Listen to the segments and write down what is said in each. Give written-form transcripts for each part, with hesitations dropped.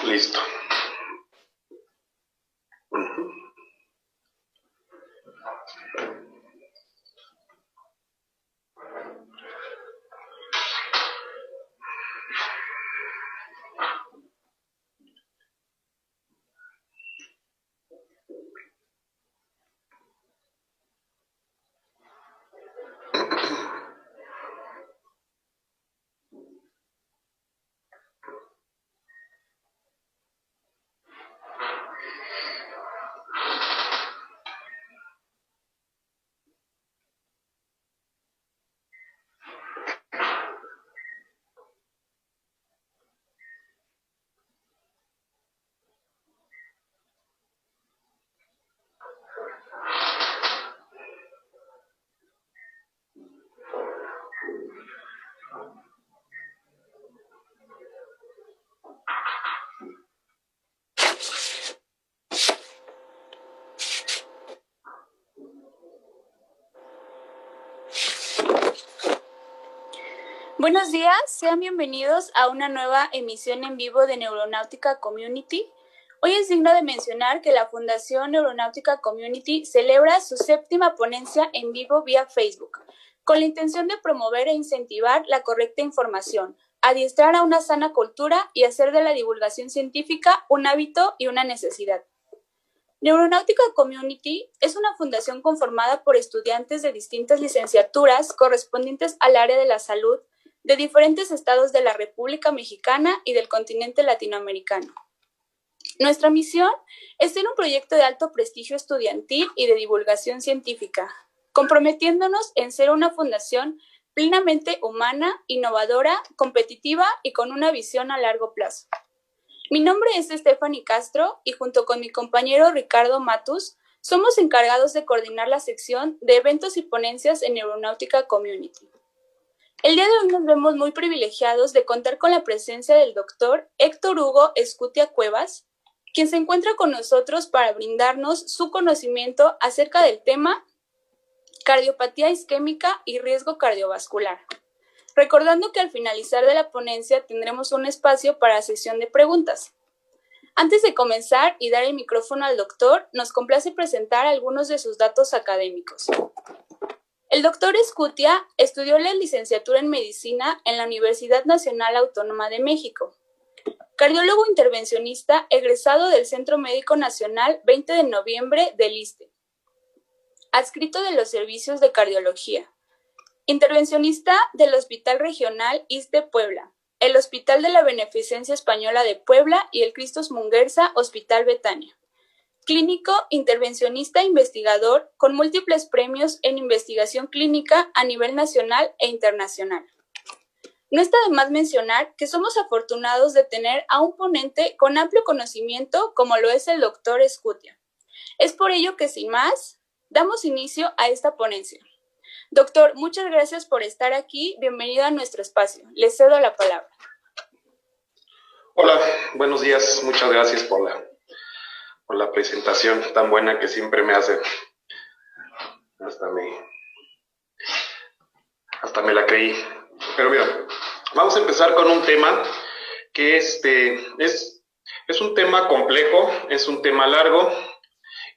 Listo. Buenos días, sean bienvenidos a una nueva emisión en vivo de Neuronáutica Community. Hoy es digno de mencionar que la Fundación Neuronáutica Community celebra su 7ª ponencia en vivo vía Facebook, con la intención de promover e incentivar la correcta información, adiestrar a una sana cultura y hacer de la divulgación científica un hábito y una necesidad. Neuronáutica Community es una fundación conformada por estudiantes de distintas licenciaturas correspondientes al área de la salud de diferentes estados de la República Mexicana y del continente latinoamericano. Nuestra misión es ser un proyecto de alto prestigio estudiantil y de divulgación científica, comprometiéndonos en ser una fundación plenamente humana, innovadora, competitiva y con una visión a largo plazo. Mi nombre es Stephanie Castro y junto con mi compañero Ricardo Matus somos encargados de coordinar la sección de eventos y ponencias en Neuronáutica Community. El día de hoy nos vemos muy privilegiados de contar con la presencia del doctor Héctor Hugo Escutia Cuevas, quien se encuentra con nosotros para brindarnos su conocimiento acerca del tema cardiopatía isquémica y riesgo cardiovascular. Recordando que al finalizar de la ponencia tendremos un espacio para sesión de preguntas. Antes de comenzar y dar el micrófono al doctor, nos complace presentar algunos de sus datos académicos. El doctor Escutia estudió la licenciatura en Medicina en la Universidad Nacional Autónoma de México. Cardiólogo intervencionista egresado del Centro Médico Nacional 20 de noviembre del ISSSTE. Adscrito de los servicios de cardiología. Intervencionista del Hospital Regional ISSSTE Puebla, el Hospital de la Beneficencia Española de Puebla y el Cristos Munguerza Hospital Betania. Clínico, intervencionista e investigador con múltiples premios en investigación clínica a nivel nacional e internacional. No está de más mencionar que somos afortunados de tener a un ponente con amplio conocimiento como lo es el doctor Escutia. Es por ello que sin más, damos inicio a esta ponencia. Doctor, muchas gracias por estar aquí. Bienvenido a nuestro espacio. Le cedo la palabra. Hola, buenos días. Muchas gracias por la presentación tan buena que siempre me hace. Hasta me la creí. Pero mira, vamos a empezar con un tema que es un tema complejo, es un tema largo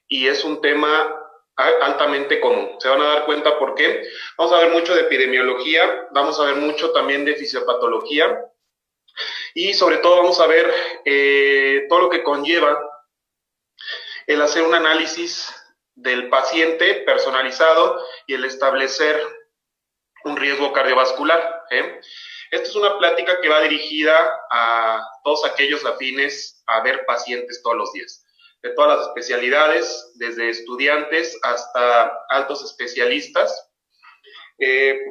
y es un tema altamente común. Se van a dar cuenta por qué. Vamos a ver mucho de epidemiología, vamos a ver mucho también de fisiopatología y sobre todo vamos a ver todo lo que conlleva el hacer un análisis del paciente personalizado y el establecer un riesgo cardiovascular. Esta es una plática que va dirigida a todos aquellos afines a ver pacientes todos los días, de todas las especialidades, desde estudiantes hasta altos especialistas,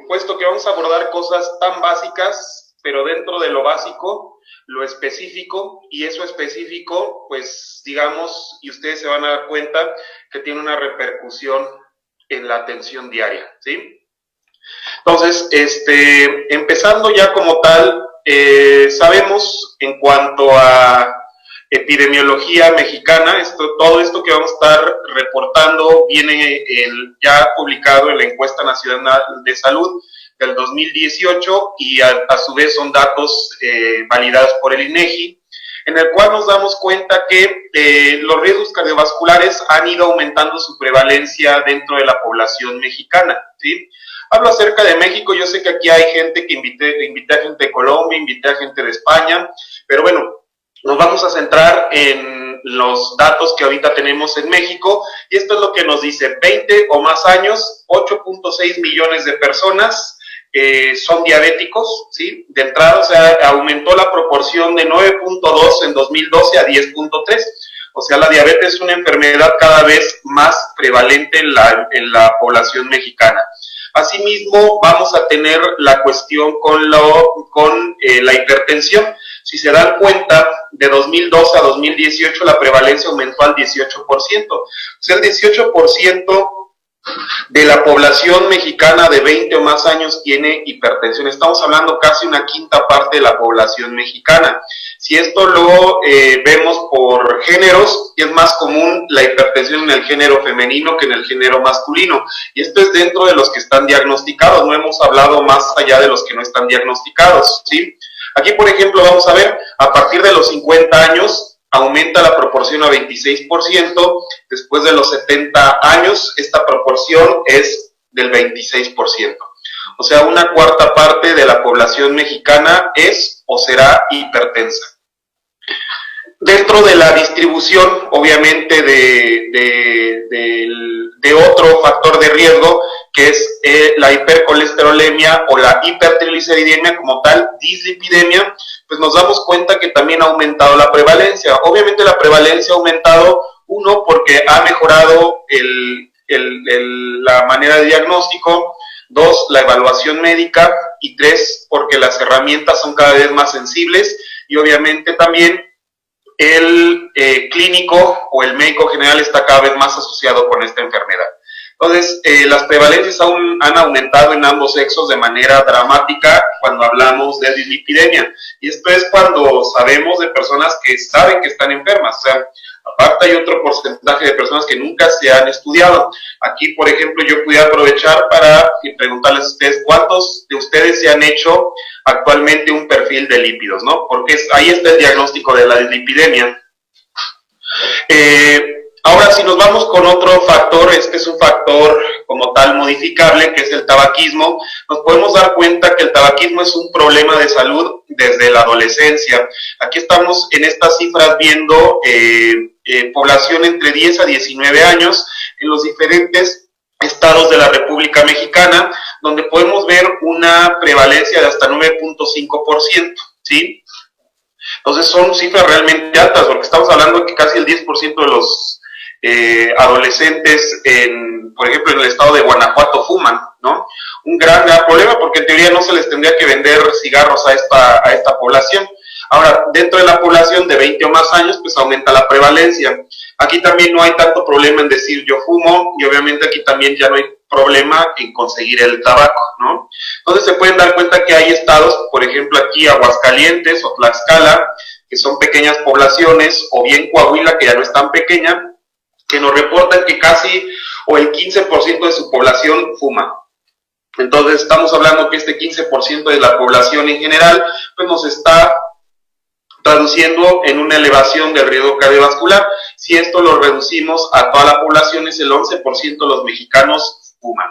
puesto que vamos a abordar cosas tan básicas, pero dentro de lo básico, lo específico, y eso específico, pues digamos, y ustedes se van a dar cuenta que tiene una repercusión en la atención diaria, ¿sí? Entonces, empezando ya como tal, sabemos en cuanto a epidemiología mexicana, todo esto que vamos a estar reportando viene ya publicado en la Encuesta Nacional de Salud, del 2018 y a su vez son datos validados por el INEGI, en el cual nos damos cuenta que los riesgos cardiovasculares han ido aumentando su prevalencia dentro de la población mexicana, ¿sí? Hablo acerca de México, yo sé que aquí hay gente que invité a gente de Colombia, invité a gente de España, pero bueno, nos vamos a centrar en los datos que ahorita tenemos en México, y esto es lo que nos dice: 20 o más años, 8.6 millones de personas son diabéticos, ¿sí? De entrada, o sea, aumentó la proporción de 9.2 en 2012 a 10.3. O sea, la diabetes es una enfermedad cada vez más prevalente en la población mexicana. Asimismo, vamos a tener la cuestión con la hipertensión. Si se dan cuenta, de 2012 a 2018 la prevalencia aumentó al 18%. O sea, el 18% de la población mexicana de 20 o más años tiene hipertensión. Estamos hablando casi una quinta parte de la población mexicana. Si esto lo vemos por géneros, es más común la hipertensión en el género femenino que en el género masculino. Y esto es dentro de los que están diagnosticados. No hemos hablado más allá de los que no están diagnosticados, ¿sí? Aquí, por ejemplo, vamos a ver, a partir de los 50 años, aumenta la proporción a 26%, después de los 70 años, esta proporción es del 26%. O sea, una cuarta parte de la población mexicana es o será hipertensa. Dentro de la distribución, obviamente, de otro factor de riesgo, que es la hipercolesterolemia o la hipertrigliceridemia como tal, dislipidemia, pues nos damos cuenta que también ha aumentado la prevalencia. Obviamente la prevalencia ha aumentado, uno, porque ha mejorado la manera de diagnóstico, dos, la evaluación médica, y tres, porque las herramientas son cada vez más sensibles, y obviamente también el clínico o el médico general está cada vez más asociado con esta enfermedad. Entonces, las prevalencias han aumentado en ambos sexos de manera dramática cuando hablamos de dislipidemia. Y esto es cuando sabemos de personas que saben que están enfermas. O sea, aparte hay otro porcentaje de personas que nunca se han estudiado. Aquí, por ejemplo, yo pudiera aprovechar para preguntarles a ustedes, ¿cuántos de ustedes se han hecho actualmente un perfil de lípidos, ¿no? Porque ahí está el diagnóstico de la dislipidemia. Ahora, si nos vamos con otro factor, este es un factor como tal modificable, que es el tabaquismo, nos podemos dar cuenta que el tabaquismo es un problema de salud desde la adolescencia. Aquí estamos en estas cifras viendo población entre 10 a 19 años en los diferentes estados de la República Mexicana, donde podemos ver una prevalencia de hasta 9.5%, ¿sí? Entonces son cifras realmente altas, porque estamos hablando de que casi el 10% de los adolescentes, por ejemplo, en el estado de Guanajuato fuman, ¿no? Un gran problema, porque en teoría no se les tendría que vender cigarros a esta población. Ahora, dentro de la población de 20 o más años, pues aumenta la prevalencia. Aquí también no hay tanto problema en decir yo fumo, y obviamente aquí también ya no hay problema en conseguir el tabaco, ¿no? Entonces se pueden dar cuenta que hay estados, por ejemplo aquí Aguascalientes o Tlaxcala, que son pequeñas poblaciones, o bien Coahuila, que ya no es tan pequeña, que nos reportan que casi o el 15% de su población fuma. Entonces estamos hablando que este 15% de la población en general pues nos está traduciendo en una elevación del riesgo cardiovascular. Si esto lo reducimos a toda la población, es el 11% de los mexicanos fuman.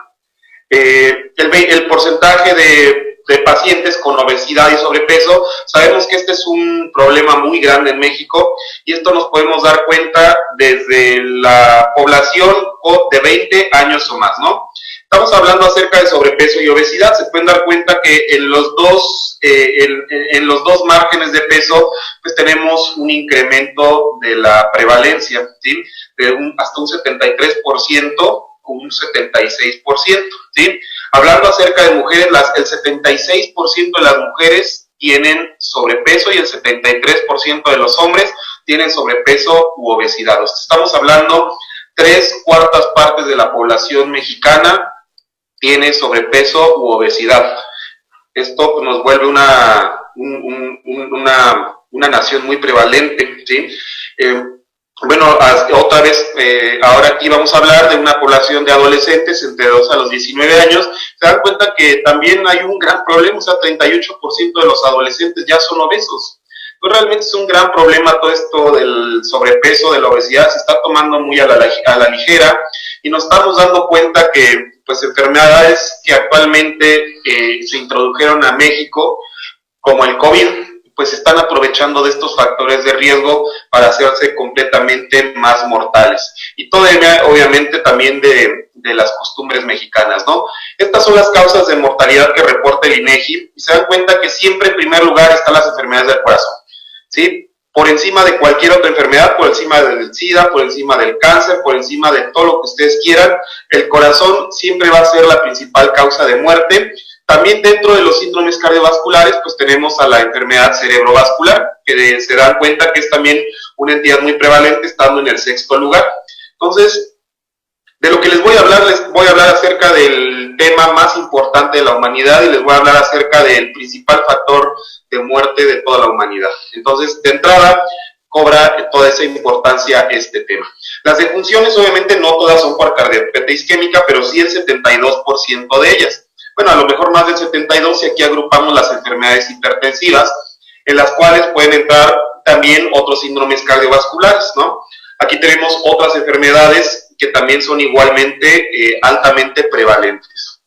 El porcentaje de pacientes con obesidad y sobrepeso, sabemos que este es un problema muy grande en México, y esto nos podemos dar cuenta desde la población de 20 años o más, ¿no? Estamos hablando acerca de sobrepeso y obesidad. Se pueden dar cuenta que en los dos márgenes de peso pues tenemos un incremento de la prevalencia, ¿sí? Hasta un 73%, un 76%, ¿sí? Hablando acerca de mujeres, el 76% de las mujeres tienen sobrepeso y el 73% de los hombres tienen sobrepeso u obesidad. Estamos hablando 3/4 partes de la población mexicana tiene sobrepeso u obesidad. Esto pues, nos vuelve una nación muy prevalente, ¿sí? Bueno, otra vez, ahora aquí vamos a hablar de una población de adolescentes entre 2 a los 19 años. Se dan cuenta que también hay un gran problema, o sea, 38% de los adolescentes ya son obesos. Pues realmente es un gran problema todo esto del sobrepeso, de la obesidad, se está tomando muy a la ligera y nos estamos dando cuenta que pues enfermedades que actualmente se introdujeron a México, como el COVID, pues están aprovechando de estos factores de riesgo para hacerse completamente más mortales. Y todavía, obviamente, también de las costumbres mexicanas, ¿no? Estas son las causas de mortalidad que reporta el INEGI y se dan cuenta que siempre en primer lugar están las enfermedades del corazón, ¿sí? Por encima de cualquier otra enfermedad, por encima del SIDA, por encima del cáncer, por encima de todo lo que ustedes quieran, el corazón siempre va a ser la principal causa de muerte. También dentro de los síndromes cardiovasculares, pues tenemos a la enfermedad cerebrovascular, que se dan cuenta que es también una entidad muy prevalente, estando en el 6º lugar. Entonces, de lo que les voy a hablar acerca del tema más importante de la humanidad y les voy a hablar acerca del principal factor de muerte de toda la humanidad. Entonces, de entrada, cobra toda esa importancia este tema. Las defunciones, obviamente, no todas son por cardiopatía isquémica, pero sí el 72% de ellas. Bueno, a lo mejor más del 72, y aquí agrupamos las enfermedades hipertensivas, en las cuales pueden entrar también otros síndromes cardiovasculares, ¿no? Aquí tenemos otras enfermedades que también son igualmente altamente prevalentes.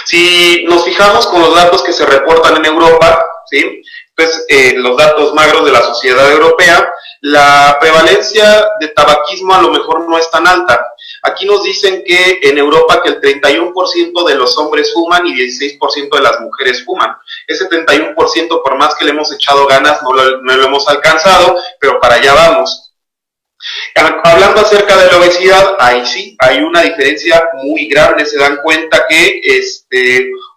Si nos fijamos con los datos que se reportan en Europa, ¿sí? Pues los datos magros de la Sociedad Europea, la prevalencia de tabaquismo a lo mejor no es tan alta. Aquí nos dicen que en Europa que el 31% de los hombres fuman y 16% de las mujeres fuman. Ese 31%, por más que le hemos echado ganas, no lo hemos alcanzado, pero para allá vamos. Hablando acerca de la obesidad, ahí sí, hay una diferencia muy grande. Se dan cuenta que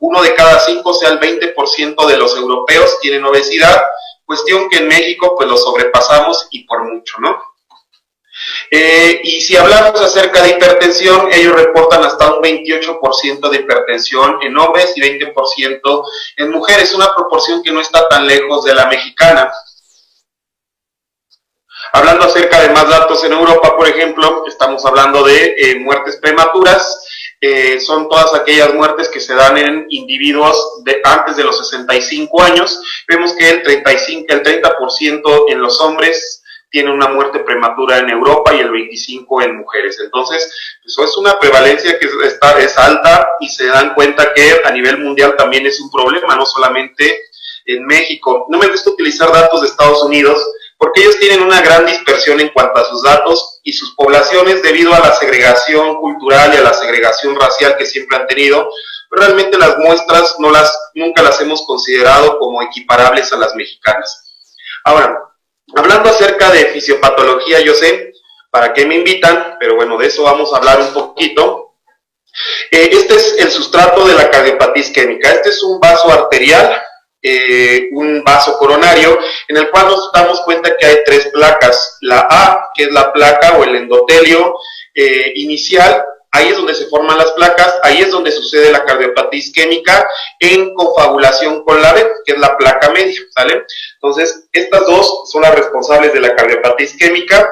1 de cada 5, o sea, el 20% de los europeos tienen obesidad, cuestión que en México pues lo sobrepasamos y por mucho, ¿no? Y si hablamos acerca de hipertensión, ellos reportan hasta un 28% de hipertensión en hombres y 20% en mujeres, una proporción que no está tan lejos de la mexicana. Hablando acerca de más datos en Europa, por ejemplo, estamos hablando de muertes prematuras. Son todas aquellas muertes que se dan en individuos antes de los 65 años. Vemos que el 30% en los hombres tiene una muerte prematura en Europa y el 25% en mujeres. Entonces, eso es una prevalencia que es alta y se dan cuenta que a nivel mundial también es un problema, no solamente en México. No me gusta utilizar datos de Estados Unidos porque ellos tienen una gran dispersión en cuanto a sus datos y sus poblaciones debido a la segregación cultural y a la segregación racial que siempre han tenido. Realmente las muestras nunca las hemos considerado como equiparables a las mexicanas. Ahora, hablando acerca de fisiopatología, yo sé para qué me invitan, pero bueno, de eso vamos a hablar un poquito. Este es el sustrato de la cardiopatía isquémica. Este es un vaso arterial, un vaso coronario, en el cual nos damos cuenta que hay 3 placas. La A, que es la placa o el endotelio inicial, ahí es donde se forman las placas, ahí es donde sucede la cardiopatía isquémica en confabulación con la B, que es la placa media, ¿sale? Entonces, estas dos son las responsables de la cardiopatía isquémica.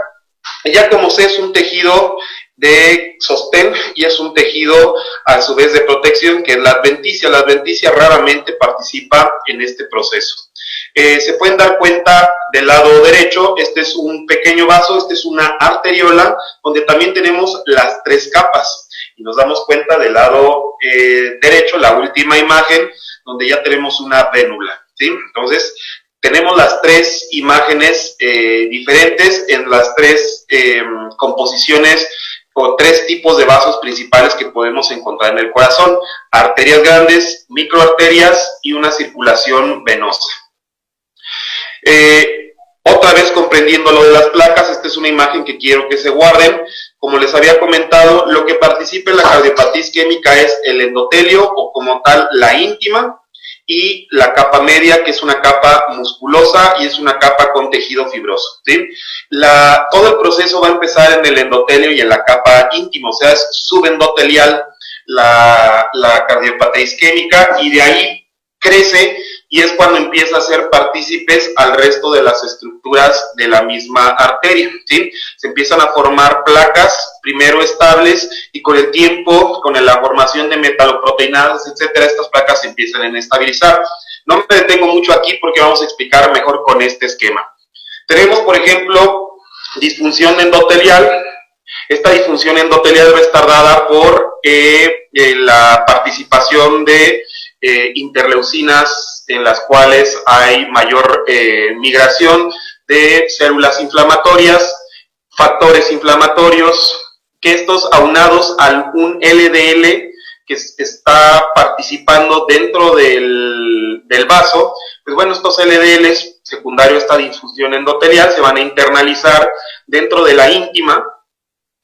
Ya como sé, es un tejido de sostén y es un tejido a su vez de protección, que es la adventicia. La adventicia raramente participa en este proceso. Se pueden dar cuenta del lado derecho, este es un pequeño vaso, este es una arteriola, donde también tenemos las 3 capas. Y nos damos cuenta del lado derecho, la última imagen, donde ya tenemos una vénula, ¿sí? Entonces, tenemos las 3 imágenes diferentes en las 3 composiciones o 3 tipos de vasos principales que podemos encontrar en el corazón: arterias grandes, microarterias y una circulación venosa. Otra vez comprendiendo lo de las placas, esta es una imagen que quiero que se guarden. Como les había comentado, lo que participa en la cardiopatía isquémica es el endotelio o como tal la íntima, y la capa media, que es una capa musculosa y es una capa con tejido fibroso, ¿sí? Todo el proceso va a empezar en el endotelio y en la capa íntima, o sea, es subendotelial la cardiopatía isquémica, y de ahí crece y es cuando empieza a ser partícipes al resto de las estructuras de la misma arteria, ¿sí? Se empiezan a formar placas, primero estables, y con el tiempo, con la formación de metaloproteinadas, etcétera, estas placas se empiezan a inestabilizar. No me detengo mucho aquí porque vamos a explicar mejor con este esquema. Tenemos, por ejemplo, disfunción endotelial. Esta disfunción endotelial debe estar dada por la participación de interleucinas en las cuales hay mayor migración de células inflamatorias, factores inflamatorios, que estos aunados a un LDL que está participando dentro del vaso, pues bueno, estos LDLs secundario a esta disfunción endotelial se van a internalizar dentro de la íntima,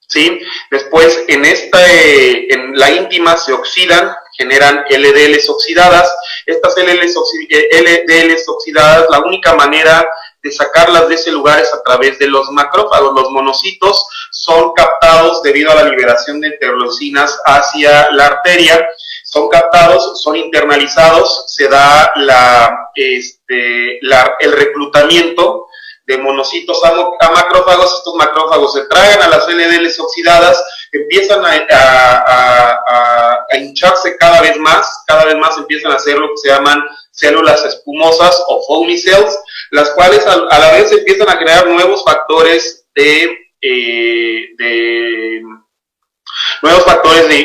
¿sí? Después en la íntima se oxidan, generan LDLs oxidadas. Estas LDLs oxidadas, la única manera de sacarlas de ese lugar es a través de los macrófagos. Los monocitos son captados debido a la liberación de interleucinas hacia la arteria, son captados, son internalizados, se da el reclutamiento de monocitos a macrófagos. Estos macrófagos se tragan a las LDLs oxidadas, empiezan a hincharse cada vez más empiezan a hacer lo que se llaman células espumosas o foamy cells, las cuales a la vez empiezan a crear nuevos factores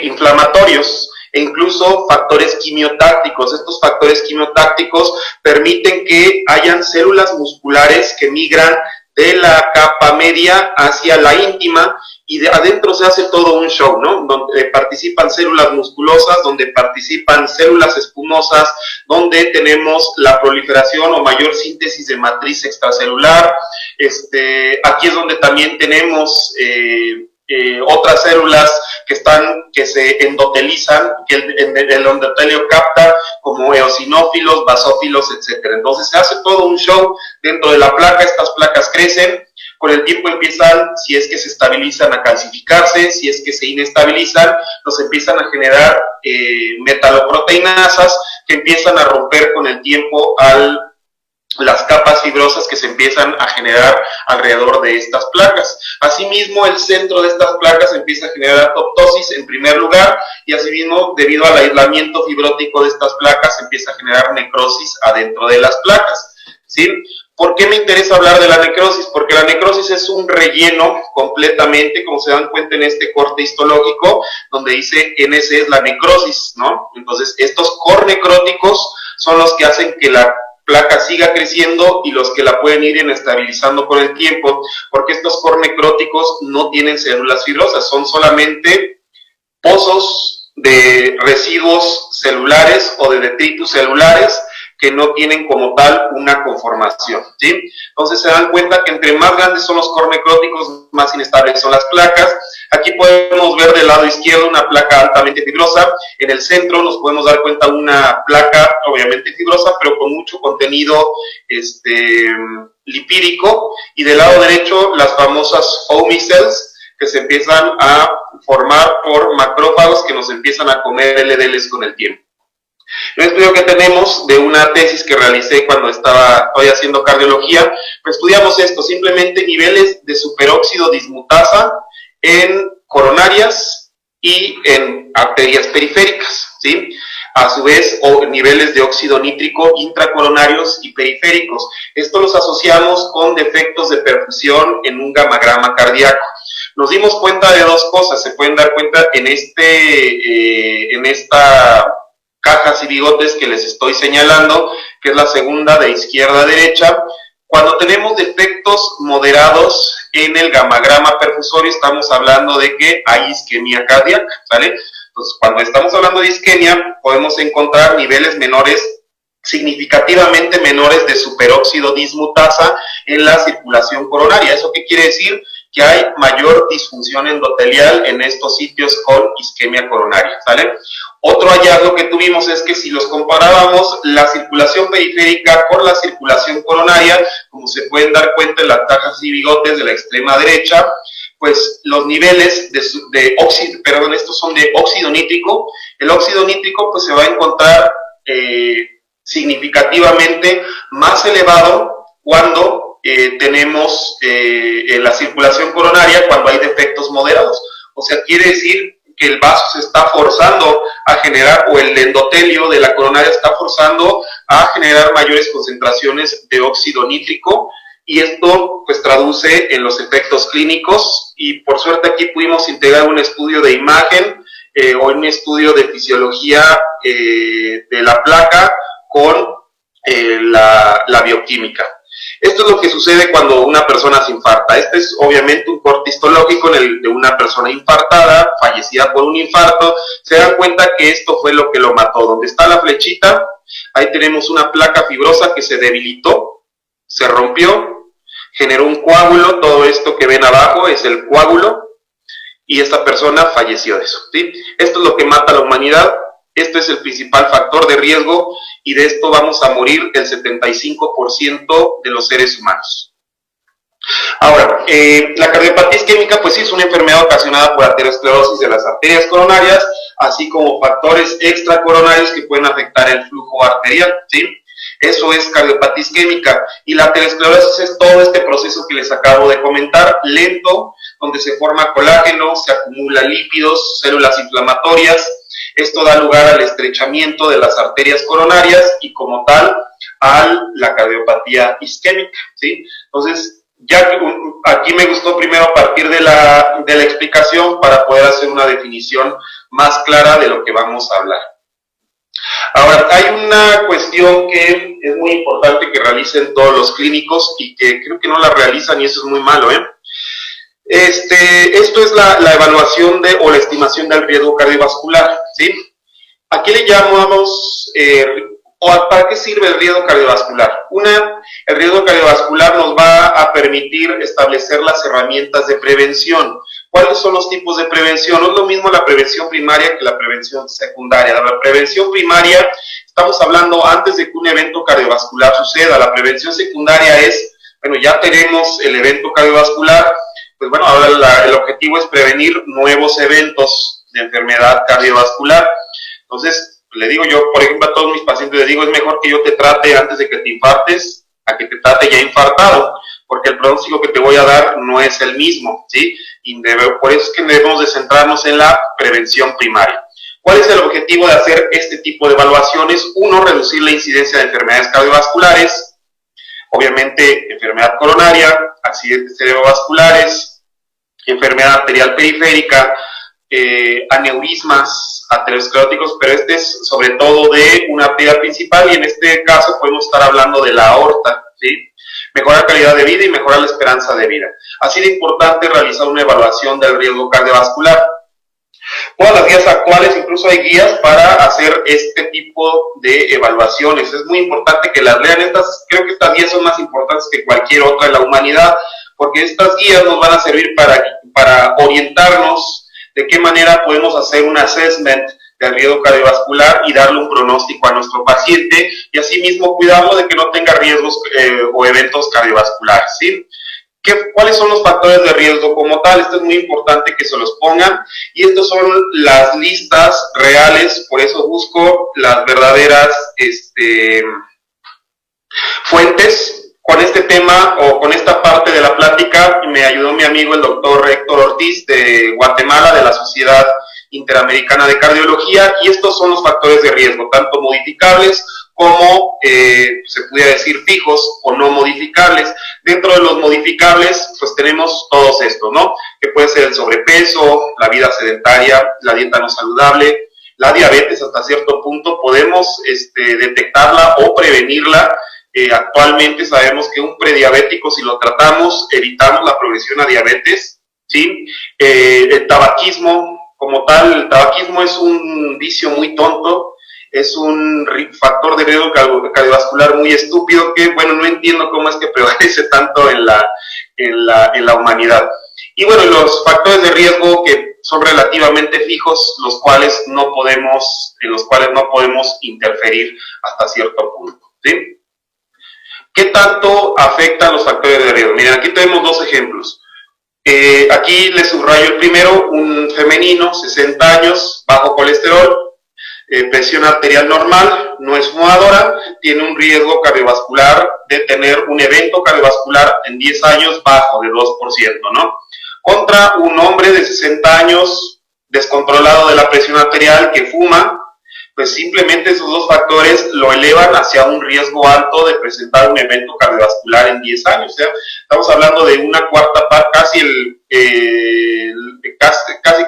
inflamatorios e incluso factores quimiotácticos. Estos factores quimiotácticos permiten que hayan células musculares que migran de la capa media hacia la íntima, y de adentro se hace todo un show, ¿no? Donde participan células musculosas, donde participan células espumosas, donde tenemos la proliferación o mayor síntesis de matriz extracelular. Aquí es donde también tenemos otras células que se endotelizan, que el endotelio capta, como eosinófilos, basófilos, etcétera. Entonces se hace todo un show dentro de la placa. Estas placas crecen, con el tiempo empiezan, si es que se estabilizan, a calcificarse, si es que se inestabilizan, nos empiezan a generar metaloproteinasas que empiezan a romper con el tiempo las capas fibrosas que se empiezan a generar alrededor de estas placas. Asimismo, el centro de estas placas empieza a generar apoptosis en primer lugar, y asimismo, debido al aislamiento fibrótico de estas placas, empieza a generar necrosis adentro de las placas, ¿sí? ¿Por qué me interesa hablar de la necrosis? Porque la necrosis es un relleno completamente, como se dan cuenta en este corte histológico, donde dice NS es la necrosis, ¿no? Entonces, estos cornecróticos son los que hacen que la placa siga creciendo y los que la pueden ir inestabilizando con el tiempo, porque estos cornecróticos no tienen células fibrosas, son solamente pozos de residuos celulares o de detritus celulares que no tienen como tal una conformación, ¿sí? Entonces se dan cuenta que entre más grandes son los cornecróticos, más inestables son las placas. Aquí podemos ver del lado izquierdo una placa altamente fibrosa. En el centro nos podemos dar cuenta una placa obviamente fibrosa, pero con mucho contenido lipídico. Y del lado derecho las famosas foamy cells, que se empiezan a formar por macrófagos que nos empiezan a comer LDLs con el tiempo. Un estudio que tenemos de una tesis que realicé cuando estaba haciendo cardiología, pues estudiamos esto, simplemente niveles de superóxido dismutasa en coronarias y en arterias periféricas, ¿sí? A su vez, niveles de óxido nítrico intracoronarios y periféricos. Esto los asociamos con defectos de perfusión en un gamagrama cardíaco. Nos dimos cuenta de dos cosas, se pueden dar cuenta en esta cajas y bigotes que les estoy señalando, que es la segunda de izquierda a derecha. Cuando tenemos defectos moderados en el gamagrama perfusorio, estamos hablando de que hay isquemia cardíaca, ¿sale? Entonces, cuando estamos hablando de isquemia, podemos encontrar niveles menores, significativamente menores de superóxido dismutasa en la circulación coronaria. ¿Eso qué quiere decir? Que hay mayor disfunción endotelial en estos sitios con isquemia coronaria, ¿sale? Otro hallazgo que tuvimos es que si los comparábamos la circulación periférica con la circulación coronaria, como se pueden dar cuenta en las cajas y bigotes de la extrema derecha, pues los niveles estos son de óxido nítrico. El óxido nítrico pues se va a encontrar significativamente más elevado cuando tenemos la circulación coronaria, cuando hay defectos moderados. O sea, quiere decir que el vaso se está forzando a generar, o el endotelio de la coronaria está forzando a generar mayores concentraciones de óxido nítrico, y esto pues traduce en los efectos clínicos, y por suerte aquí pudimos integrar un estudio de imagen o un estudio de fisiología de la placa con la bioquímica. Esto es lo que sucede cuando una persona se infarta. Este es obviamente un corte histológico de una persona infartada, fallecida por un infarto. Se dan cuenta que esto fue lo que lo mató. Donde está la flechita, ahí tenemos una placa fibrosa que se debilitó, se rompió, generó un coágulo. Todo esto que ven abajo es el coágulo, y esta persona falleció de eso, ¿sí? Esto es lo que mata a la humanidad. Esto es el principal factor de riesgo, y de esto vamos a morir el 75% de los seres humanos. Ahora, la cardiopatía isquémica, pues sí, es una enfermedad ocasionada por aterosclerosis de las arterias coronarias, así como factores extracoronarios que pueden afectar el flujo arterial, ¿sí? Eso es cardiopatía isquémica. Y la aterosclerosis es todo este proceso que les acabo de comentar, lento, donde se forma colágeno, se acumula lípidos, células inflamatorias. Esto da lugar al estrechamiento de las arterias coronarias y como tal a la cardiopatía isquémica, ¿sí? Entonces, ya que aquí me gustó primero partir de la explicación para poder hacer una definición más clara de lo que vamos a hablar. Ahora, hay una cuestión que es muy importante que realicen todos los clínicos y que creo que no la realizan, y eso es muy malo, ¿eh? Esto es la evaluación o la estimación del riesgo cardiovascular, ¿sí? Aquí le llamamos, ¿para qué sirve el riesgo cardiovascular? El riesgo cardiovascular nos va a permitir establecer las herramientas de prevención. ¿Cuáles son los tipos de prevención? No es lo mismo la prevención primaria que la prevención secundaria. La prevención primaria, estamos hablando antes de que un evento cardiovascular suceda. La prevención secundaria es, bueno, ya tenemos el evento cardiovascular, pues bueno, ahora el objetivo es prevenir nuevos eventos de enfermedad cardiovascular. Entonces, le digo yo, por ejemplo, a todos mis pacientes les digo, es mejor que yo te trate antes de que te infartes, a que te trate ya infartado, porque el pronóstico que te voy a dar no es el mismo, ¿sí? Y por eso es que debemos de centrarnos en la prevención primaria. ¿Cuál es el objetivo de hacer este tipo de evaluaciones? Uno, reducir la incidencia de enfermedades cardiovasculares, obviamente enfermedad coronaria, accidentes cerebrovasculares, enfermedad arterial periférica, aneurismas ateroscleróticos, pero este es sobre todo de una arteria principal, y en este caso podemos estar hablando de la aorta, ¿sí? Mejorar calidad de vida y mejorar la esperanza de vida. Así de importante realizar una evaluación del riesgo cardiovascular. Todas las guías actuales, incluso hay guías para hacer este tipo de evaluaciones. Es muy importante que las lean. Creo que estas guías son más importantes que cualquier otra en la humanidad, porque estas guías nos van a servir para orientarnos de qué manera podemos hacer un assessment del riesgo cardiovascular y darle un pronóstico a nuestro paciente, y asimismo cuidarlo de que no tenga riesgos o eventos cardiovasculares, ¿sí? ¿Cuáles son los factores de riesgo como tal? Esto es muy importante que se los pongan, y estas son las listas reales, por eso busco las verdaderas fuentes. Con este tema o con esta parte de la plática me ayudó mi amigo el doctor Héctor Ortiz de Guatemala, de la Sociedad Interamericana de Cardiología, y estos son los factores de riesgo, tanto modificables como, se pudiera decir, fijos o no modificables. Dentro de los modificables, pues tenemos todos estos, ¿no? Que puede ser el sobrepeso, la vida sedentaria, la dieta no saludable, la diabetes. Hasta cierto punto podemos detectarla o prevenirla. Actualmente sabemos que un prediabético, si lo tratamos, evitamos la progresión a diabetes, ¿sí? El tabaquismo, como tal, el tabaquismo es un vicio muy tonto, es un factor de riesgo cardiovascular muy estúpido que, bueno, no entiendo cómo es que prevalece tanto en la humanidad. Y bueno, los factores de riesgo que son relativamente fijos, en los cuales no podemos interferir hasta cierto punto, ¿sí? ¿Qué tanto afectan los factores de riesgo? Miren, aquí tenemos dos ejemplos. Aquí les subrayo el primero, un femenino, 60 años, bajo colesterol, presión arterial normal, no es fumadora, tiene un riesgo cardiovascular de tener un evento cardiovascular en 10 años bajo de 2%, ¿no? Contra un hombre de 60 años descontrolado de la presión arterial que fuma, pues simplemente esos dos factores lo elevan hacia un riesgo alto de presentar un evento cardiovascular en 10 años. O sea, estamos hablando de una cuarta parte,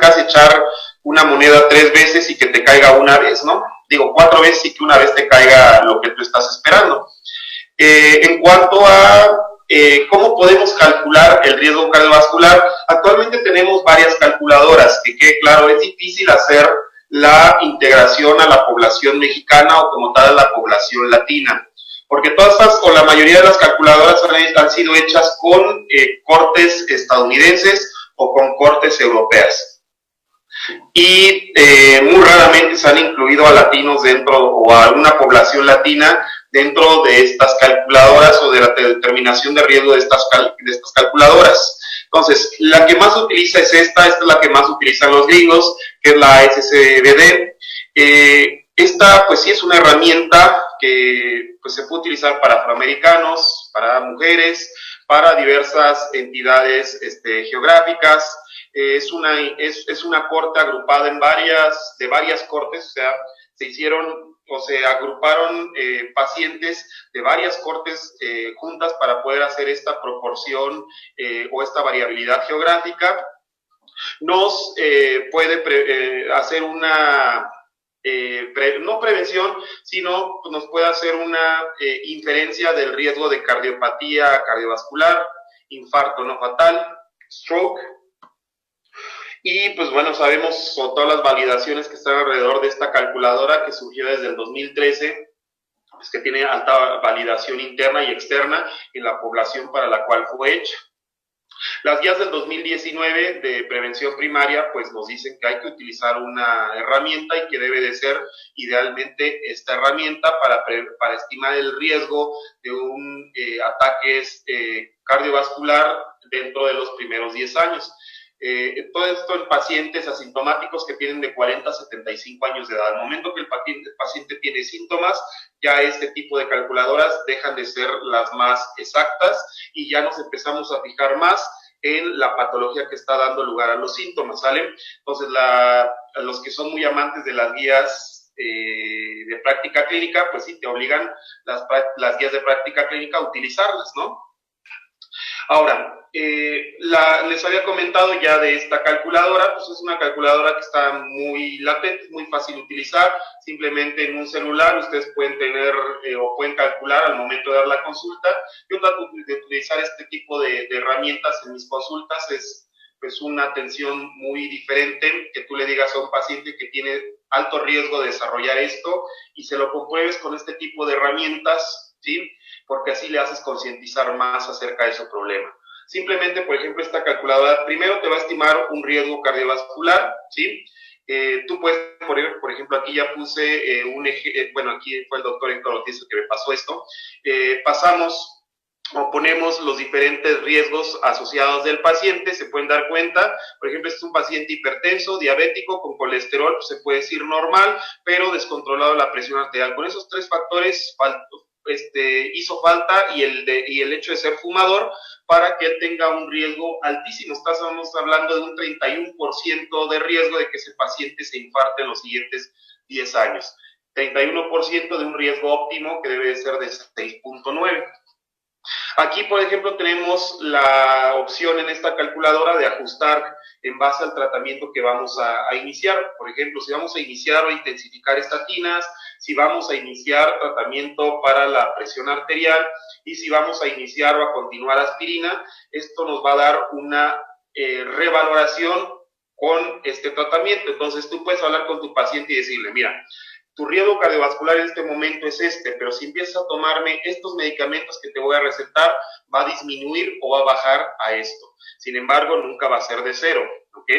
casi echar una moneda 3 veces y que te caiga una vez, ¿no? Digo, 4 veces y que una vez te caiga lo que tú estás esperando. En cuanto a cómo podemos calcular el riesgo cardiovascular, actualmente tenemos varias calculadoras, que quede claro, es difícil hacer la integración a la población mexicana o como tal a la población latina, porque todas estas o la mayoría de las calculadoras han sido hechas con cortes estadounidenses o con cortes europeas. Y muy raramente se han incluido a latinos dentro o a una población latina dentro de estas calculadoras o de la determinación de riesgo de estas calculadoras. Entonces, la que más utiliza es esta es la que más utilizan los gringos, que es la SCBD. Esta, pues sí, es una herramienta que pues, se puede utilizar para afroamericanos, para mujeres, para diversas entidades geográficas. Es una corte agrupada en varias cortes, o sea, se agruparon pacientes de varias cortes juntas para poder hacer esta proporción o esta variabilidad geográfica. Nos puede hacer una, no prevención, sino nos puede hacer una inferencia del riesgo de cardiopatía cardiovascular, infarto no fatal, stroke. Y pues bueno, sabemos todas las validaciones que están alrededor de esta calculadora que surgió desde el 2013, pues que tiene alta validación interna y externa en la población para la cual fue hecha. Las guías del 2019 de prevención primaria pues nos dicen que hay que utilizar una herramienta y que debe de ser idealmente esta herramienta para estimar el riesgo de un ataque cardiovascular dentro de los primeros 10 años. Todo esto en pacientes asintomáticos que tienen de 40 a 75 años de edad. Al momento que el paciente tiene síntomas, ya este tipo de calculadoras dejan de ser las más exactas y ya nos empezamos a fijar más en la patología que está dando lugar a los síntomas, ¿sale? Entonces, los que son muy amantes de las guías de práctica clínica, pues sí, te obligan las guías de práctica clínica a utilizarlas, ¿no? Ahora, les había comentado ya de esta calculadora, pues es una calculadora que está muy latente, muy fácil de utilizar, simplemente en un celular ustedes pueden tener o pueden calcular al momento de dar la consulta. Yo trato de utilizar este tipo de herramientas en mis consultas, es pues una atención muy diferente que tú le digas a un paciente que tiene alto riesgo de desarrollar esto y se lo compruebes con este tipo de herramientas, ¿sí? Porque así le haces concientizar más acerca de su problema. Simplemente, por ejemplo, esta calculadora primero te va a estimar un riesgo cardiovascular, ¿sí? Tú puedes, por ejemplo, aquí ya puse bueno, aquí fue el doctor Héctor Ortiz el que me pasó esto. Pasamos o ponemos los diferentes riesgos asociados del paciente, se pueden dar cuenta. Por ejemplo, este es un paciente hipertenso, diabético, con colesterol, pues se puede decir normal, pero descontrolado la presión arterial. Con esos 3 factores hizo falta y el hecho de ser fumador para que él tenga un riesgo altísimo. Estamos hablando de un 31% de riesgo de que ese paciente se infarte en los siguientes 10 años. 31% de un riesgo óptimo que debe de ser de 6.9. Aquí, por ejemplo, tenemos la opción en esta calculadora de ajustar en base al tratamiento que vamos a iniciar. Por ejemplo, si vamos a iniciar o intensificar estatinas, si vamos a iniciar tratamiento para la presión arterial y si vamos a iniciar o a continuar aspirina, esto nos va a dar una revaloración con este tratamiento. Entonces, tú puedes hablar con tu paciente y decirle, mira, tu riesgo cardiovascular en este momento es pero si empiezas a tomarme estos medicamentos que te voy a recetar, va a disminuir o va a bajar a esto. Sin embargo, nunca va a ser de 0, ¿ok?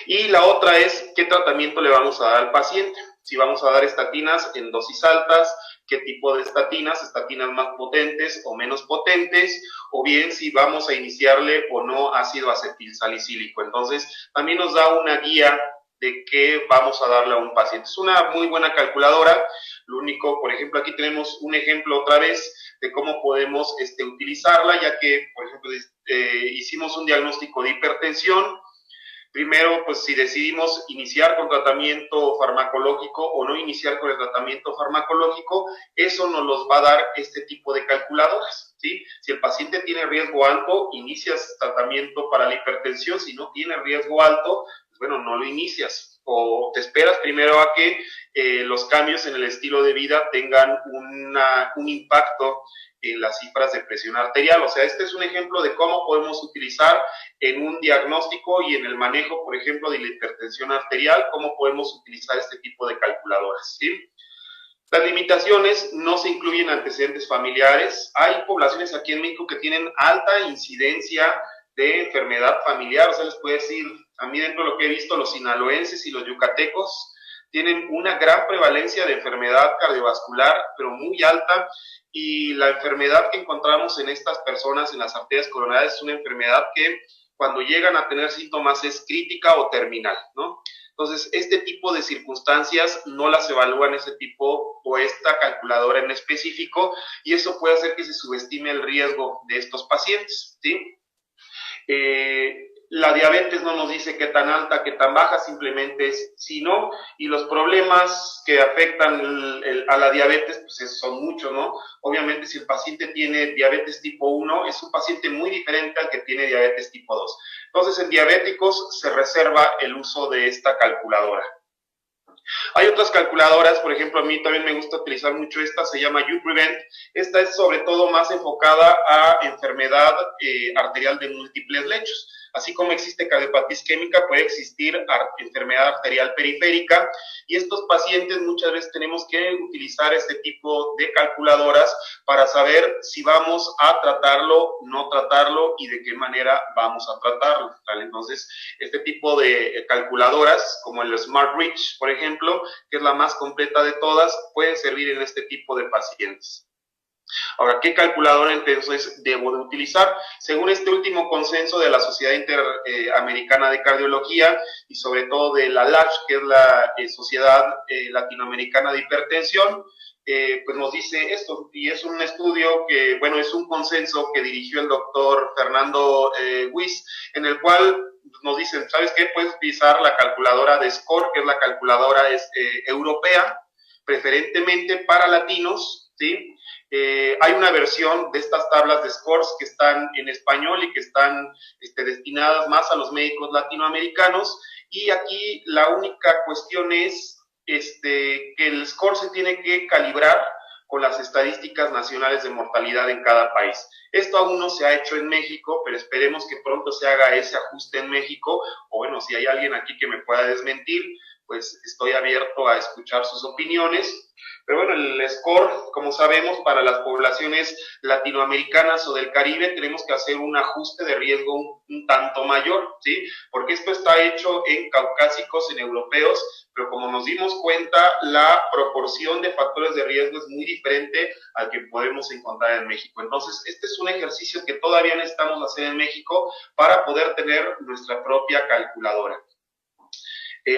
Y la otra es, ¿qué tratamiento le vamos a dar al paciente? Si vamos a dar estatinas en dosis altas, ¿qué tipo de estatinas más potentes o menos potentes? O bien si vamos a iniciarle o no ácido acetilsalicílico. Entonces, también nos da una guía de qué vamos a darle a un paciente. Es una muy buena calculadora. Lo único, por ejemplo, aquí tenemos un ejemplo otra vez de cómo podemos utilizarla, ya que, por ejemplo, hicimos un diagnóstico de hipertensión. Primero, pues si decidimos iniciar con tratamiento farmacológico o no iniciar con el tratamiento farmacológico, eso nos los va a dar este tipo de calculadoras, ¿sí? Si el paciente tiene riesgo alto, inicias tratamiento para la hipertensión. Si no tiene riesgo alto, pues bueno, no lo inicias. O te esperas primero a que los cambios en el estilo de vida tengan un impacto en las cifras de presión arterial. O sea, este es un ejemplo de cómo podemos utilizar en un diagnóstico y en el manejo, por ejemplo, de la hipertensión arterial, cómo podemos utilizar este tipo de calculadoras, ¿sí? Las limitaciones: no se incluyen antecedentes familiares. Hay poblaciones aquí en México que tienen alta incidencia de enfermedad familiar. O sea, les puedo decir, a mí dentro de lo que he visto, los sinaloenses y los yucatecos tienen una gran prevalencia de enfermedad cardiovascular, pero muy alta, y la enfermedad que encontramos en estas personas, en las arterias coronarias, es una enfermedad que cuando llegan a tener síntomas es crítica o terminal, ¿no? Entonces, este tipo de circunstancias no las evalúan ese tipo o esta calculadora en específico, y eso puede hacer que se subestime el riesgo de estos pacientes, ¿sí? La diabetes no nos dice qué tan alta, qué tan baja, simplemente es sí, no, y los problemas que afectan a la diabetes pues son muchos, ¿no? Obviamente, si el paciente tiene diabetes tipo 1, es un paciente muy diferente al que tiene diabetes tipo 2. Entonces, en diabéticos se reserva el uso de esta calculadora. Hay otras calculadoras, por ejemplo, a mí también me gusta utilizar mucho esta, se llama YouPrevent. Esta es sobre todo más enfocada a enfermedad arterial de múltiples lechos. Así como existe cardiopatía isquémica, puede existir enfermedad arterial periférica, y estos pacientes muchas veces tenemos que utilizar este tipo de calculadoras para saber si vamos a tratarlo, no tratarlo y de qué manera vamos a tratarlo, ¿vale? Entonces, este tipo de calculadoras, como el Smart Reach, por ejemplo, que es la más completa de todas, pueden servir en este tipo de pacientes. Ahora, ¿qué calculadora entonces debo de utilizar? Según este último consenso de la Sociedad Interamericana de Cardiología y sobre todo de la LASH, que es la Sociedad Latinoamericana de Hipertensión, pues nos dice esto, y es un estudio que, bueno, es un consenso que dirigió el doctor Fernando Wyss, en el cual nos dicen, ¿sabes qué? Puedes utilizar la calculadora de SCORE, que es la calculadora europea, preferentemente para latinos, ¿sí? Hay una versión de estas tablas de scores que están en español y que están destinadas más a los médicos latinoamericanos, y aquí la única cuestión es que el score se tiene que calibrar con las estadísticas nacionales de mortalidad en cada país. Esto aún no se ha hecho en México, pero esperemos que pronto se haga ese ajuste en México, o bueno, si hay alguien aquí que me pueda desmentir, pues estoy abierto a escuchar sus opiniones. Pero bueno, el score, como sabemos, para las poblaciones latinoamericanas o del Caribe tenemos que hacer un ajuste de riesgo un tanto mayor, ¿sí? Porque esto está hecho en caucásicos, en europeos, pero como nos dimos cuenta, la proporción de factores de riesgo es muy diferente al que podemos encontrar en México. Entonces, este es un ejercicio que todavía necesitamos hacer en México para poder tener nuestra propia calculadora.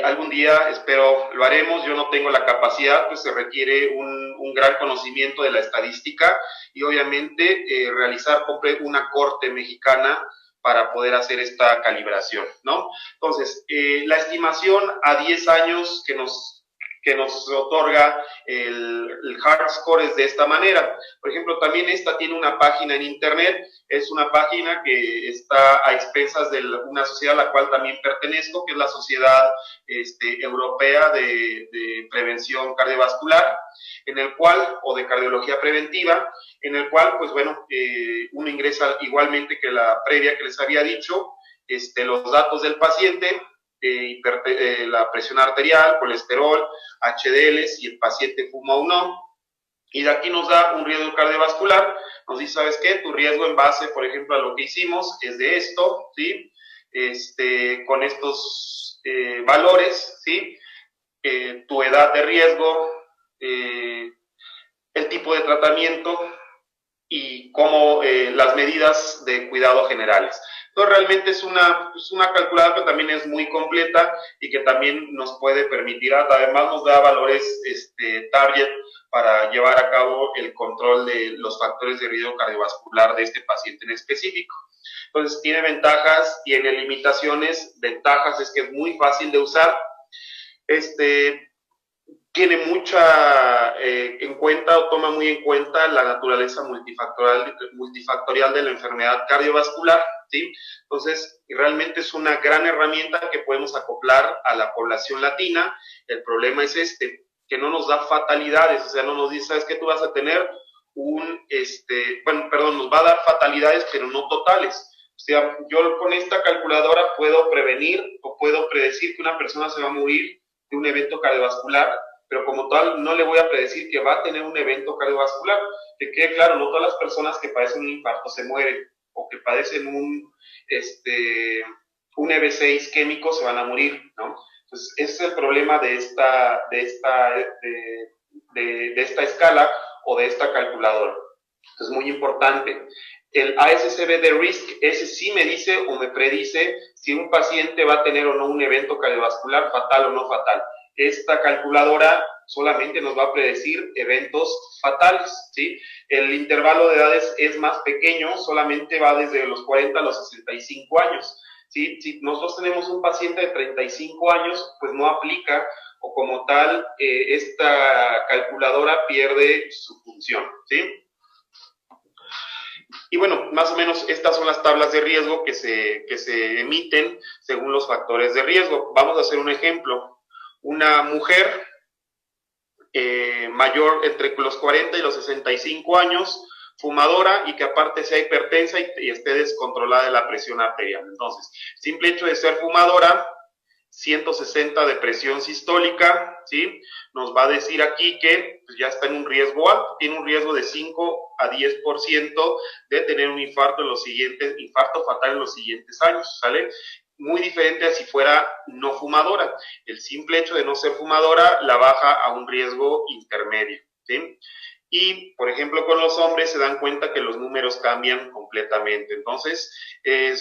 Algún día espero lo haremos. Yo no tengo la capacidad, pues se requiere un gran conocimiento de la estadística y obviamente realizar una corte mexicana para poder hacer esta calibración, ¿no? Entonces, la estimación a 10 años que nos otorga el hard score es de esta manera. Por ejemplo, también esta tiene una página en internet, es una página que está a expensas de una sociedad a la cual también pertenezco, que es la Sociedad Europea de Prevención Cardiovascular, en el cual, o de Cardiología Preventiva, en el cual, pues bueno, uno ingresa igualmente que la previa que les había dicho, los datos del paciente, la presión arterial, colesterol, HDL, si el paciente fuma o no, y de aquí nos da un riesgo cardiovascular. Nos dice, ¿sabes qué? Tu riesgo en base, por ejemplo, a lo que hicimos es de esto, ¿sí? Con estos valores, ¿sí? Tu edad de riesgo, el tipo de tratamiento y cómo las medidas de cuidado generales. Entonces realmente es una calculadora que también es muy completa y que también nos puede permitir, además nos da valores target para llevar a cabo el control de los factores de riesgo cardiovascular de este paciente en específico. Entonces tiene ventajas, tiene limitaciones. Ventajas es que es muy fácil de usar. Tiene mucha en cuenta o toma muy en cuenta la naturaleza multifactorial de la enfermedad cardiovascular, ¿sí? Entonces, realmente es una gran herramienta que podemos acoplar a la población latina. El problema es que no nos da fatalidades, o sea, no nos dice, ¿sabes qué? Tú vas a tener nos va a dar fatalidades, pero no totales. O sea, yo con esta calculadora puedo prevenir o puedo predecir que una persona se va a morir de un evento cardiovascular, pero como tal no le voy a predecir que va a tener un evento cardiovascular. Que quede claro, no todas las personas que padecen un infarto se mueren, o que padecen un EBC isquémico se van a morir, ¿no? Entonces, ese es el problema de esta escala o de esta calculadora. Entonces, muy importante. El ASCB de RISC, ese sí me dice o me predice si un paciente va a tener o no un evento cardiovascular fatal o no fatal. Esta calculadora solamente nos va a predecir eventos fatales, ¿sí? El intervalo de edades es más pequeño, solamente va desde los 40 a los 65 años, ¿sí? Si nosotros tenemos un paciente de 35 años, pues no aplica, o como tal, esta calculadora pierde su función, ¿sí? Y bueno, más o menos estas son las tablas de riesgo que se emiten según los factores de riesgo. Vamos a hacer un ejemplo. Una mujer mayor entre los 40 y los 65 años, fumadora y que aparte sea hipertensa y esté descontrolada de la presión arterial. Entonces, simple hecho de ser fumadora, 160 de presión sistólica, ¿sí? Nos va a decir aquí que pues, ya está en un riesgo alto, tiene un riesgo de 5 a 10% de tener un infarto fatal en los siguientes años, ¿sale? Muy diferente a si fuera no fumadora. El simple hecho de no ser fumadora la baja a un riesgo intermedio, ¿sí? Y, por ejemplo, con los hombres se dan cuenta que los números cambian completamente. Entonces,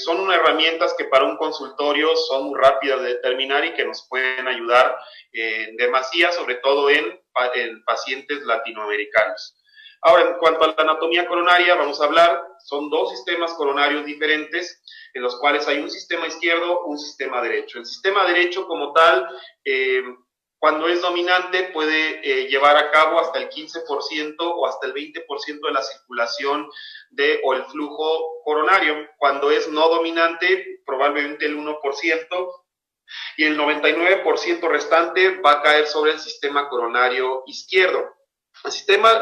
son unas herramientas que para un consultorio son muy rápidas de determinar y que nos pueden ayudar en demasía, sobre todo en pacientes latinoamericanos. Ahora, en cuanto a la anatomía coronaria, vamos a hablar, son dos sistemas coronarios diferentes, en los cuales hay un sistema izquierdo, un sistema derecho. El sistema derecho como tal, cuando es dominante puede llevar a cabo hasta el 15% o hasta el 20% de la circulación o el flujo coronario. Cuando es no dominante, probablemente el 1%, y el 99% restante va a caer sobre el sistema coronario izquierdo.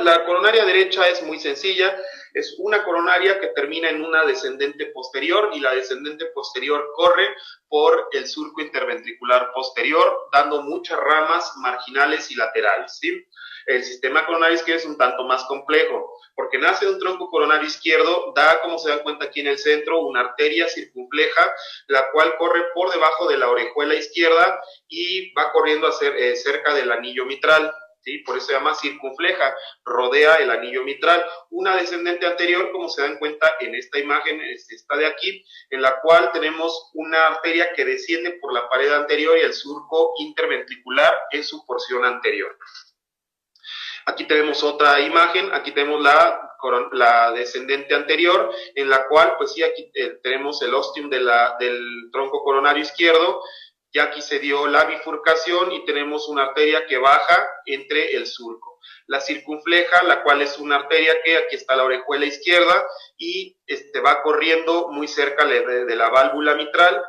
La coronaria derecha es muy sencilla, es una coronaria que termina en una descendente posterior y la descendente posterior corre por el surco interventricular posterior, dando muchas ramas marginales y laterales, ¿sí? El sistema coronario izquierdo es un tanto más complejo, porque nace de un tronco coronario izquierdo, da, como se dan cuenta aquí en el centro, una arteria circunfleja, la cual corre por debajo de la orejuela izquierda y va corriendo cerca del anillo mitral. ¿Sí? Por eso se llama circunfleja, rodea el anillo mitral. Una descendente anterior, como se dan cuenta en esta imagen, esta de aquí, en la cual tenemos una arteria que desciende por la pared anterior y el surco interventricular es su porción anterior. Aquí tenemos otra imagen, aquí tenemos la descendente anterior, en la cual, pues sí, aquí tenemos el ostium del tronco coronario izquierdo. Ya aquí se dio la bifurcación y tenemos una arteria que baja entre el surco. La circunfleja, la cual es una arteria que aquí está la orejuela izquierda y va corriendo muy cerca de la válvula mitral.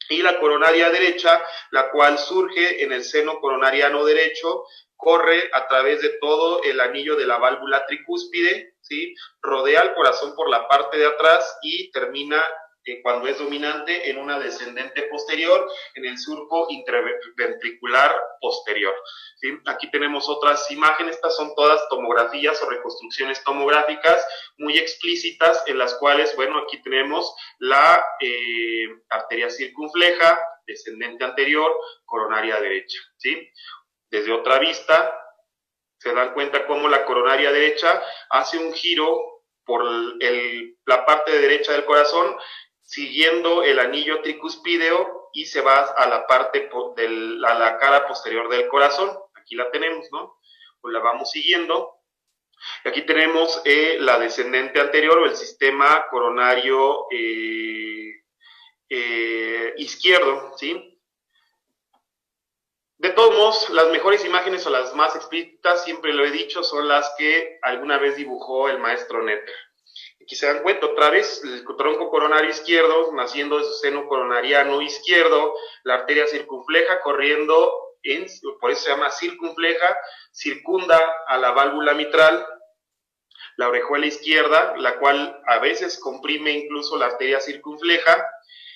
Y la coronaria derecha, la cual surge en el seno coronariano derecho, corre a través de todo el anillo de la válvula tricúspide, ¿sí? Rodea el corazón por la parte de atrás y termina cuando es dominante en una descendente posterior en el surco interventricular posterior, ¿sí? Aquí tenemos otras imágenes, estas son todas tomografías o reconstrucciones tomográficas muy explícitas en las cuales, bueno, aquí tenemos la arteria circunfleja, descendente anterior, coronaria derecha, ¿sí? Desde otra vista se dan cuenta cómo la coronaria derecha hace un giro por la parte derecha del corazón siguiendo el anillo tricuspideo y se va a la parte a la cara posterior del corazón. Aquí la tenemos, ¿no? Pues la vamos siguiendo. Aquí tenemos la descendente anterior o el sistema coronario izquierdo, ¿sí? De todos modos, las mejores imágenes o las más explícitas, siempre lo he dicho, son las que alguna vez dibujó el maestro Netter. Aquí se dan cuenta otra vez, el tronco coronario izquierdo, naciendo de su seno coronariano izquierdo, la arteria circunfleja corriendo, por eso se llama circunfleja, circunda a la válvula mitral, la orejuela izquierda, la cual a veces comprime incluso la arteria circunfleja,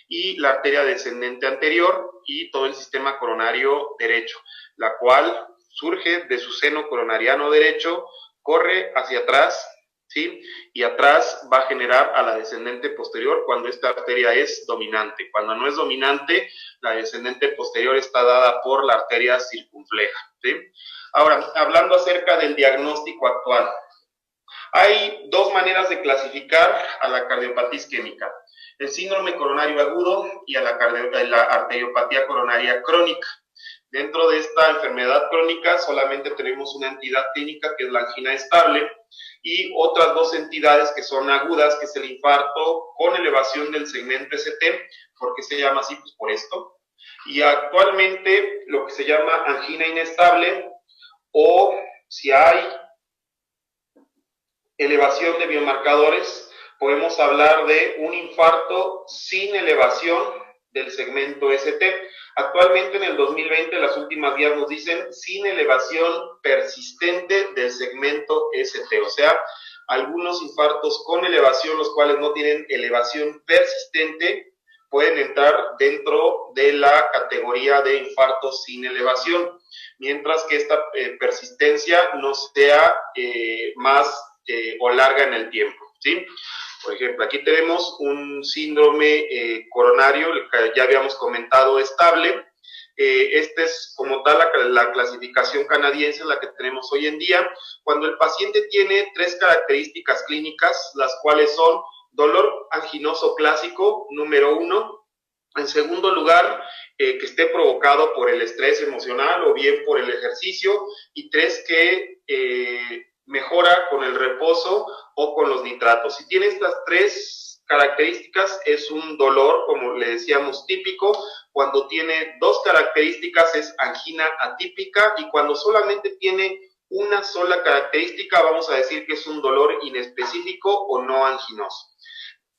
y la arteria descendente anterior y todo el sistema coronario derecho, la cual surge de su seno coronariano derecho, corre hacia atrás, ¿sí? Y atrás va a generar a la descendente posterior cuando esta arteria es dominante. Cuando no es dominante, la descendente posterior está dada por la arteria circunfleja, ¿sí? Ahora, hablando acerca del diagnóstico actual, hay dos maneras de clasificar a la cardiopatía isquémica: el síndrome coronario agudo y a la arteriopatía coronaria crónica. Dentro de esta enfermedad crónica solamente tenemos una entidad clínica que es la angina estable y otras dos entidades que son agudas, que es el infarto con elevación del segmento ST. ¿Por qué se llama así? Pues por esto. Y actualmente lo que se llama angina inestable, o si hay elevación de biomarcadores, podemos hablar de un infarto sin elevación del segmento ST. Actualmente en el 2020 las últimas guías nos dicen sin elevación persistente del segmento ST, o sea, algunos infartos con elevación, los cuales no tienen elevación persistente, pueden entrar dentro de la categoría de infartos sin elevación, mientras que esta persistencia no sea más o larga en el tiempo, ¿sí? Por ejemplo, aquí tenemos un síndrome coronario, que ya habíamos comentado, estable. Esta es como tal la clasificación canadiense, la que tenemos hoy en día, cuando el paciente tiene tres características clínicas, las cuales son dolor anginoso clásico, número 1. En segundo lugar, que esté provocado por el estrés emocional o bien por el ejercicio. Y 3, que mejora con el reposo o con los nitratos. Si tiene estas tres características, es un dolor, como le decíamos, típico. Cuando tiene dos características, es angina atípica. Y cuando solamente tiene una sola característica, vamos a decir que es un dolor inespecífico o no anginoso.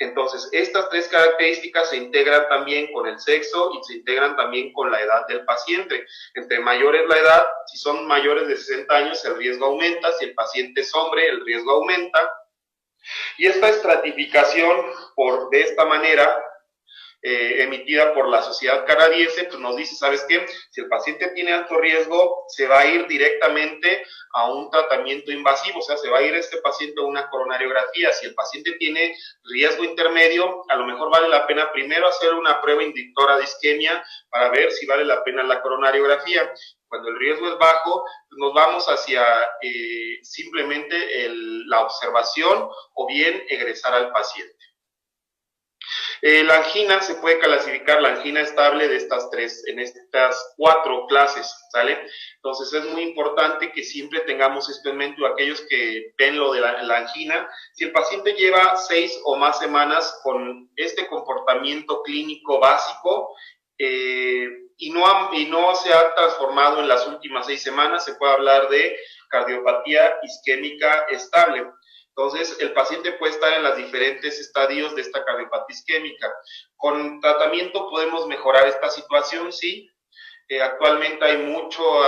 Entonces, estas tres características se integran también con el sexo y se integran también con la edad del paciente. Entre mayor es la edad, si son mayores de 60 años, el riesgo aumenta. Si el paciente es hombre, el riesgo aumenta. Y esta estratificación de esta manera, emitida por la Sociedad Canadiense, pues nos dice, ¿sabes qué? Si el paciente tiene alto riesgo, se va a ir directamente a un tratamiento invasivo, o sea, se va a ir este paciente a una coronariografía. Si el paciente tiene riesgo intermedio, a lo mejor vale la pena primero hacer una prueba inductora de isquemia para ver si vale la pena la coronariografía. Cuando el riesgo es bajo, nos vamos hacia simplemente la observación o bien egresar al paciente. La angina se puede clasificar, la angina estable, en estas 4 clases, ¿sale? Entonces es muy importante que siempre tengamos esto en mente, aquellos que ven lo de la angina. Si el paciente lleva 6 o más semanas con este comportamiento clínico básico y no se ha transformado en las últimas 6 semanas, se puede hablar de cardiopatía isquémica estable. Entonces, el paciente puede estar en los diferentes estadios de esta cardiopatía isquémica. Con tratamiento podemos mejorar esta situación, sí. Actualmente hay mucho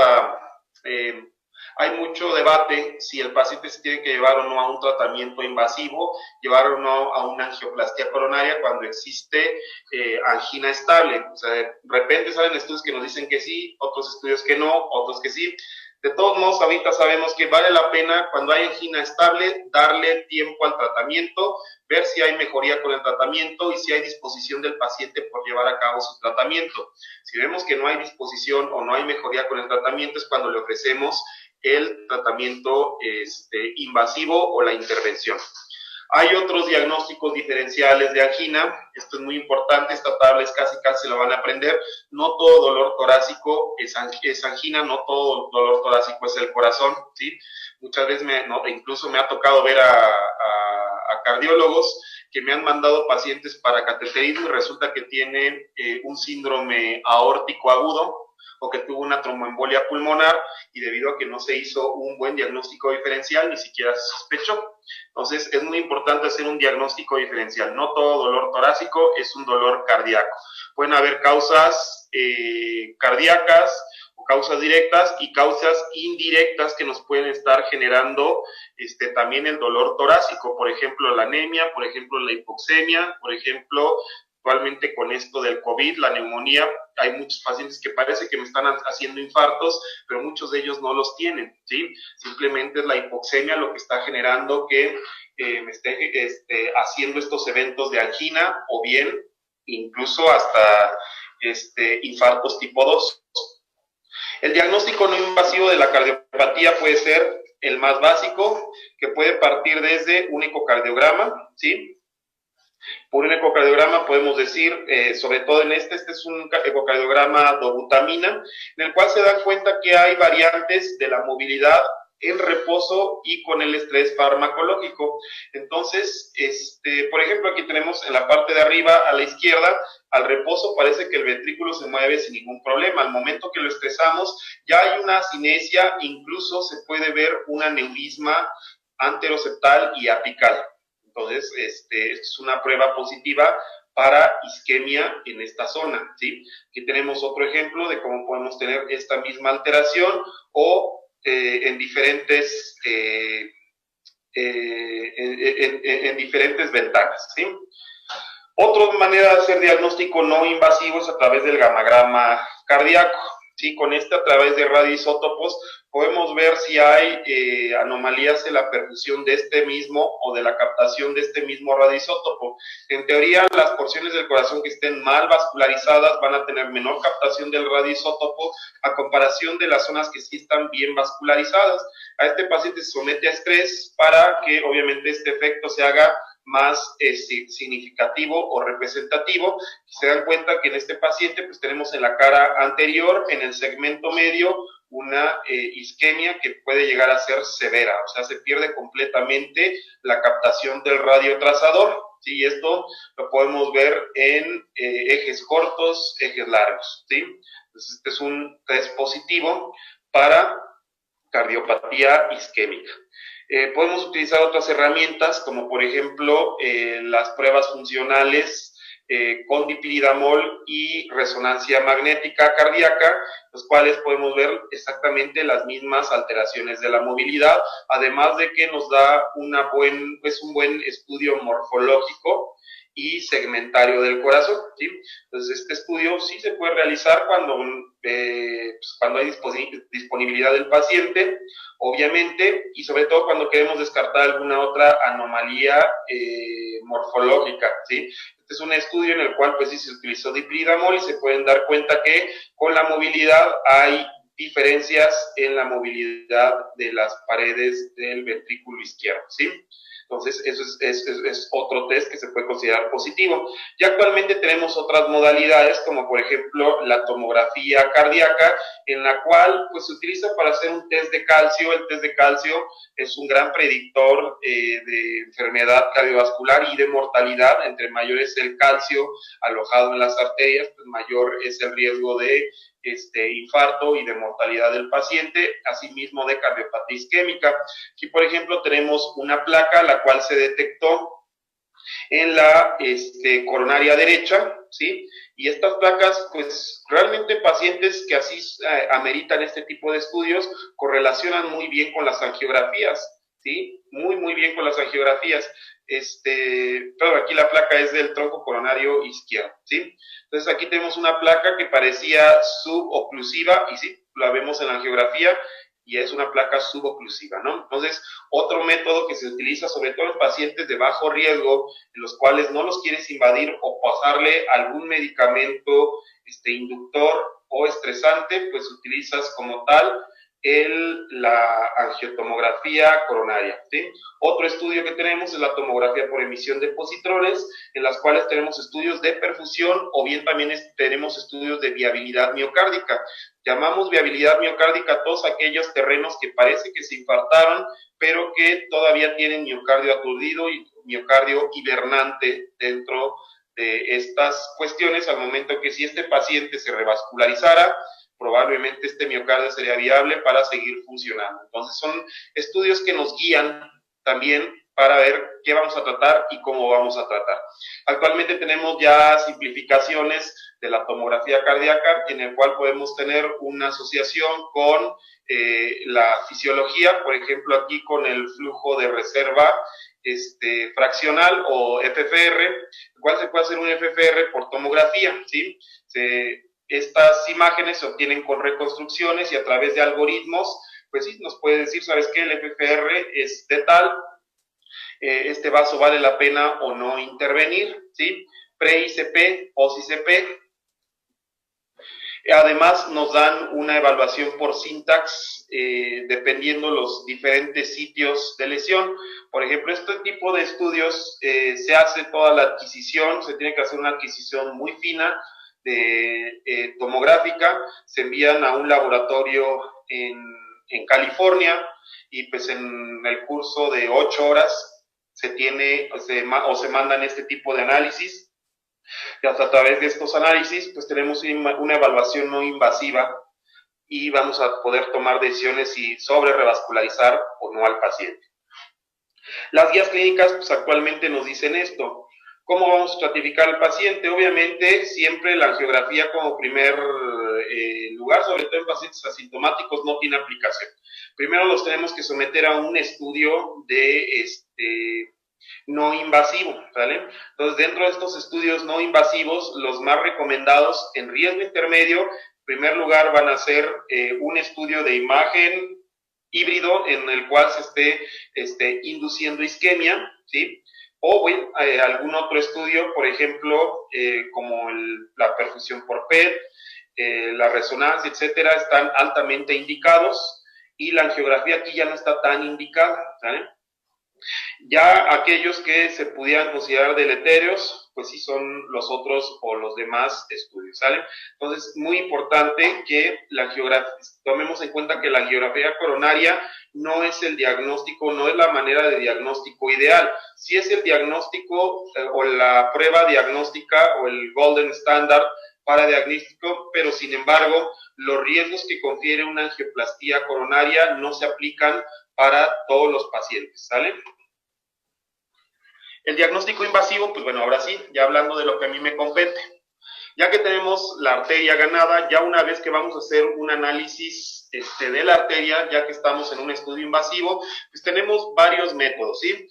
debate si el paciente se tiene que llevar o no a un tratamiento invasivo, llevar o no a una angioplastia coronaria cuando existe angina estable. O sea, de repente salen estudios que nos dicen que sí, otros estudios que no, otros que sí. De todos modos, ahorita sabemos que vale la pena, cuando hay angina estable, darle tiempo al tratamiento, ver si hay mejoría con el tratamiento y si hay disposición del paciente por llevar a cabo su tratamiento. Si vemos que no hay disposición o no hay mejoría con el tratamiento, es cuando le ofrecemos el tratamiento invasivo o la intervención. Hay otros diagnósticos diferenciales de angina. Esto es muy importante, esta tabla es casi la van a aprender. No todo dolor torácico es angina, no todo dolor torácico es el corazón, ¿sí? Muchas veces incluso me ha tocado ver a cardiólogos que me han mandado pacientes para cateterismo y resulta que tienen un síndrome aórtico agudo o que tuvo una tromboembolia pulmonar y debido a que no se hizo un buen diagnóstico diferencial, ni siquiera se sospechó. Entonces, es muy importante hacer un diagnóstico diferencial. No todo dolor torácico es un dolor cardíaco. Pueden haber causas cardíacas o causas directas y causas indirectas que nos pueden estar generando también el dolor torácico. Por ejemplo, la anemia, por ejemplo, la hipoxemia, por ejemplo, actualmente con esto del COVID, la neumonía, hay muchos pacientes que parece que me están haciendo infartos, pero muchos de ellos no los tienen, ¿sí? Simplemente es la hipoxemia lo que está generando que me esté haciendo estos eventos de angina o bien incluso hasta infartos tipo 2. El diagnóstico no invasivo de la cardiopatía puede ser el más básico, que puede partir desde un ecocardiograma, ¿sí? Por un ecocardiograma podemos decir, sobre todo en este es un ecocardiograma dobutamina, en el cual se dan cuenta que hay variantes de la movilidad en reposo y con el estrés farmacológico. Entonces, por ejemplo, aquí tenemos en la parte de arriba a la izquierda, al reposo parece que el ventrículo se mueve sin ningún problema. Al momento que lo estresamos, ya hay una cinesia, incluso se puede ver un aneurisma anteroseptal y apical. Entonces, esta es una prueba positiva para isquemia en esta zona, ¿sí? Aquí tenemos otro ejemplo de cómo podemos tener esta misma alteración o en diferentes ventanas, ¿sí? Otra manera de hacer diagnóstico no invasivo es a través del gamagrama cardíaco, ¿sí? Con a través de radioisótopos podemos ver si hay anomalías en la perfusión de este mismo o de la captación de este mismo radioisótopo. En teoría, las porciones del corazón que estén mal vascularizadas van a tener menor captación del radioisótopo a comparación de las zonas que sí están bien vascularizadas. A este paciente se somete a estrés para que obviamente este efecto se haga más significativo o representativo. Se dan cuenta que en este paciente pues tenemos en la cara anterior, en el segmento medio, una isquemia que puede llegar a ser severa, o sea, se pierde completamente la captación del radiotrazador, ¿sí? Esto lo podemos ver en ejes cortos, ejes largos, ¿sí? Entonces, este es un test positivo para cardiopatía isquémica. Podemos utilizar otras herramientas, como por ejemplo las pruebas funcionales con dipiridamol y resonancia magnética cardíaca, los cuales podemos ver exactamente las mismas alteraciones de la movilidad, además de que nos da un buen estudio morfológico y segmentario del corazón, ¿sí? Entonces, este estudio sí se puede realizar cuando hay disponibilidad del paciente, obviamente, y sobre todo cuando queremos descartar alguna otra anomalía morfológica, ¿sí? Este es un estudio en el cual, pues sí, se utilizó dipiridamol y se pueden dar cuenta que con la movilidad hay diferencias en la movilidad de las paredes del ventrículo izquierdo, ¿sí? Entonces, eso es otro test que se puede considerar positivo. Y actualmente tenemos otras modalidades, como por ejemplo la tomografía cardíaca, en la cual pues, se utiliza para hacer un test de calcio. El test de calcio es un gran predictor de enfermedad cardiovascular y de mortalidad. Entre mayor es el calcio alojado en las arterias, pues mayor es el riesgo de infarto y de mortalidad del paciente, asimismo de cardiopatía isquémica. Aquí, por ejemplo, tenemos una placa la cual se detectó en la coronaria derecha, ¿sí? Y estas placas, pues realmente pacientes que así ameritan este tipo de estudios correlacionan muy bien con las angiografías, ¿sí? Muy bien con las angiografías. Pero aquí la placa es del tronco coronario izquierdo, ¿sí? Entonces aquí tenemos una placa que parecía suboclusiva y sí, la vemos en la angiografía y es una placa suboclusiva, ¿no? Entonces, otro método que se utiliza sobre todo en pacientes de bajo riesgo, en los cuales no los quieres invadir o pasarle algún medicamento inductor o estresante, pues utilizas como tal la angiotomografía coronaria, ¿sí? Otro estudio que tenemos es la tomografía por emisión de positrones, en las cuales tenemos estudios de perfusión o bien también tenemos estudios de viabilidad miocárdica. Llamamos viabilidad miocárdica a todos aquellos terrenos que parece que se infartaron, pero que todavía tienen miocardio aturdido y miocardio hibernante dentro de estas cuestiones, al momento que si este paciente se revascularizara, probablemente este miocardio sería viable para seguir funcionando. Entonces son estudios que nos guían también para ver qué vamos a tratar y cómo vamos a tratar. Actualmente tenemos ya simplificaciones de la tomografía cardíaca, en el cual podemos tener una asociación con la fisiología, por ejemplo aquí con el flujo de reserva fraccional o FFR, el cual se puede hacer un FFR por tomografía, ¿sí? Estas imágenes se obtienen con reconstrucciones y a través de algoritmos, pues sí, nos puede decir, ¿sabes qué? El FFR es de tal, este vaso vale la pena o no intervenir, ¿sí? Pre-ICP, post-ICP. Además, nos dan una evaluación por syntax, dependiendo los diferentes sitios de lesión. Por ejemplo, este tipo de estudios se hace toda la adquisición, se tiene que hacer una adquisición muy fina, tomográfica, se envían a un laboratorio en California y pues en el curso de 8 horas se mandan este tipo de análisis y hasta a través de estos análisis pues tenemos una evaluación no invasiva y vamos a poder tomar decisiones si sobre revascularizar o no al paciente. Las guías clínicas pues actualmente nos dicen esto. ¿Cómo vamos a estratificar al paciente? Obviamente, siempre la angiografía como primer lugar, sobre todo en pacientes asintomáticos, no tiene aplicación. Primero los tenemos que someter a un estudio de no invasivo, ¿vale? Entonces, dentro de estos estudios no invasivos, los más recomendados en riesgo intermedio, en primer lugar van a ser un estudio de imagen híbrido en el cual se esté induciendo isquemia, ¿sí? O bueno, algún otro estudio, por ejemplo, como la perfusión por PET, la resonancia, etcétera, están altamente indicados y la angiografía aquí ya no está tan indicada, ¿vale? Ya aquellos que se pudieran considerar deletéreos, pues sí son los otros o los demás estudios, ¿sale? Entonces, muy importante que tomemos en cuenta que la angiografía coronaria no es el diagnóstico, no es la manera de diagnóstico ideal. Sí es el diagnóstico o la prueba diagnóstica o el golden standard para diagnóstico, pero sin embargo, los riesgos que confiere una angioplastía coronaria no se aplican para todos los pacientes, ¿sale? El diagnóstico invasivo, pues bueno, ahora sí, ya hablando de lo que a mí me compete. Ya que tenemos la arteria ganada, ya una vez que vamos a hacer un análisis de la arteria, ya que estamos en un estudio invasivo, pues tenemos varios métodos, ¿sí?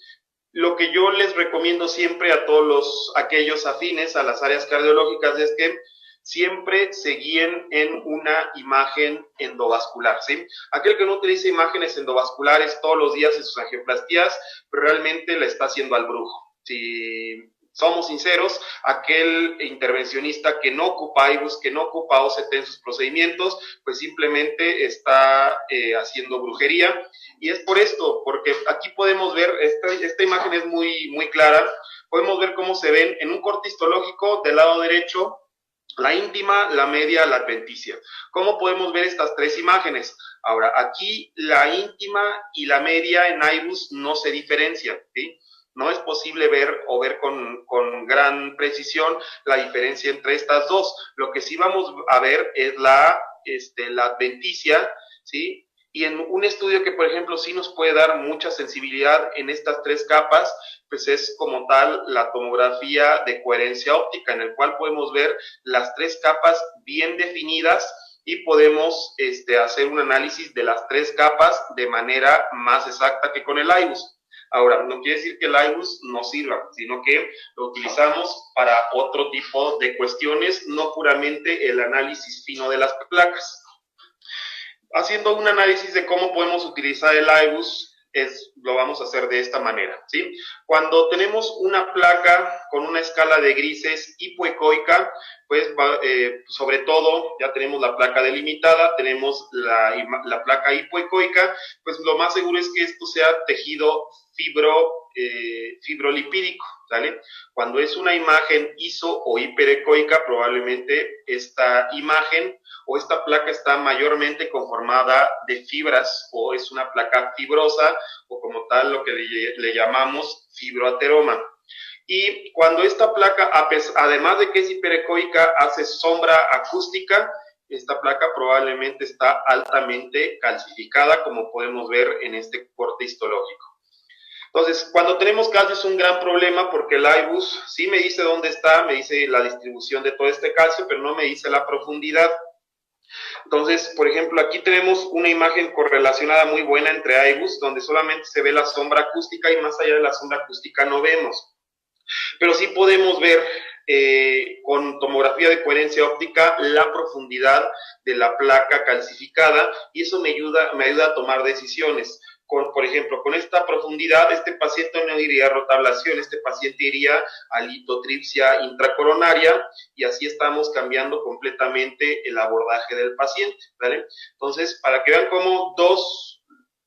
Lo que yo les recomiendo siempre a todos aquellos afines a las áreas cardiológicas es que siempre se guíen en una imagen endovascular, ¿sí? Aquel que no utiliza imágenes endovasculares todos los días en sus angioplastías, pero realmente la está haciendo al brujo. Si somos sinceros, aquel intervencionista que no ocupa IBUS, que no ocupa OCT en sus procedimientos, pues simplemente está haciendo brujería. Y es por esto, porque aquí podemos ver, esta imagen es muy, muy clara, podemos ver cómo se ven en un corte histológico del lado derecho, la íntima, la media, la adventicia. ¿Cómo podemos ver estas tres imágenes? Ahora, aquí la íntima y la media en IBUS no se diferencian, ¿sí? No es posible ver o ver con gran precisión la diferencia entre estas dos. Lo que sí vamos a ver es la adventicia, ¿sí? Y en un estudio que, por ejemplo, sí nos puede dar mucha sensibilidad en estas tres capas, pues es como tal la tomografía de coherencia óptica, en el cual podemos ver las tres capas bien definidas y podemos hacer un análisis de las tres capas de manera más exacta que con el IBUS. Ahora, no quiere decir que el IBUS no sirva, sino que lo utilizamos para otro tipo de cuestiones, no puramente el análisis fino de las placas. Haciendo un análisis de cómo podemos utilizar el IBUS, lo vamos a hacer de esta manera, ¿sí? Cuando tenemos una placa con una escala de grises hipoecoica, pues sobre todo ya tenemos la placa delimitada, tenemos la placa hipoecoica, pues lo más seguro es que esto sea tejido fibrolipídico, ¿vale? Cuando es una imagen iso o hiperecoica, probablemente esta imagen o esta placa está mayormente conformada de fibras o es una placa fibrosa o como tal lo que le llamamos fibroateroma. Y cuando esta placa, además de que es hiperecoica, hace sombra acústica, esta placa probablemente está altamente calcificada, como podemos ver en este corte histológico. Entonces, cuando tenemos calcio es un gran problema porque el IBUS sí me dice dónde está, me dice la distribución de todo este calcio, pero no me dice la profundidad. Entonces, por ejemplo, aquí tenemos una imagen correlacionada muy buena entre IBUS, donde solamente se ve la sombra acústica y más allá de la sombra acústica no vemos. Pero sí podemos ver con tomografía de coherencia óptica la profundidad de la placa calcificada y eso me ayuda a tomar decisiones. Por ejemplo, con esta profundidad, este paciente no iría a rotablación, este paciente iría a litotripsia intracoronaria y así estamos cambiando completamente el abordaje del paciente, ¿vale? Entonces, para que vean cómo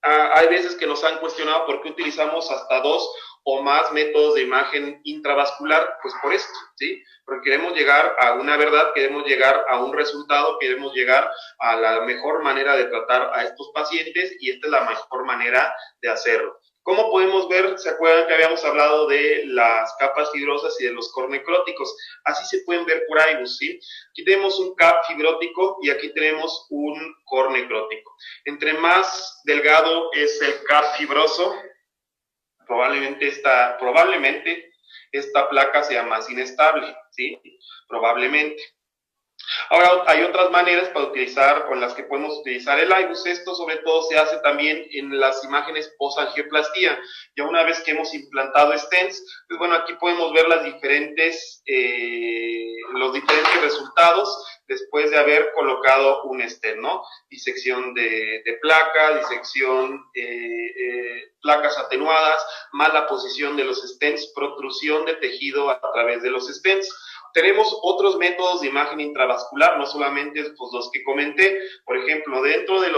hay veces que nos han cuestionado por qué utilizamos hasta 2 o más métodos de imagen intravascular, pues por esto, ¿sí? Porque queremos llegar a una verdad, queremos llegar a un resultado, queremos llegar a la mejor manera de tratar a estos pacientes y esta es la mejor manera de hacerlo. ¿Cómo podemos ver? ¿Se acuerdan que habíamos hablado de las capas fibrosas y de los cornecróticos? Así se pueden ver por IBUS, ¿sí? Aquí tenemos un cap fibrótico y aquí tenemos un cornecrótico. Entre más delgado es el cap fibroso, probablemente esta placa sea más inestable, ¿sí? Probablemente. Ahora, hay otras maneras para utilizar, con las que podemos utilizar el IBUS. Esto sobre todo se hace también en las imágenes post-angioplastía. Ya una vez que hemos implantado stents, pues bueno, aquí podemos ver los diferentes resultados después de haber colocado un stent, ¿no? Disección de placa, disección, placas atenuadas, más la posición de los stents, protrusión de tejido a través de los stents. Tenemos otros métodos de imagen intravascular, no solamente pues, los que comenté. Por ejemplo, dentro de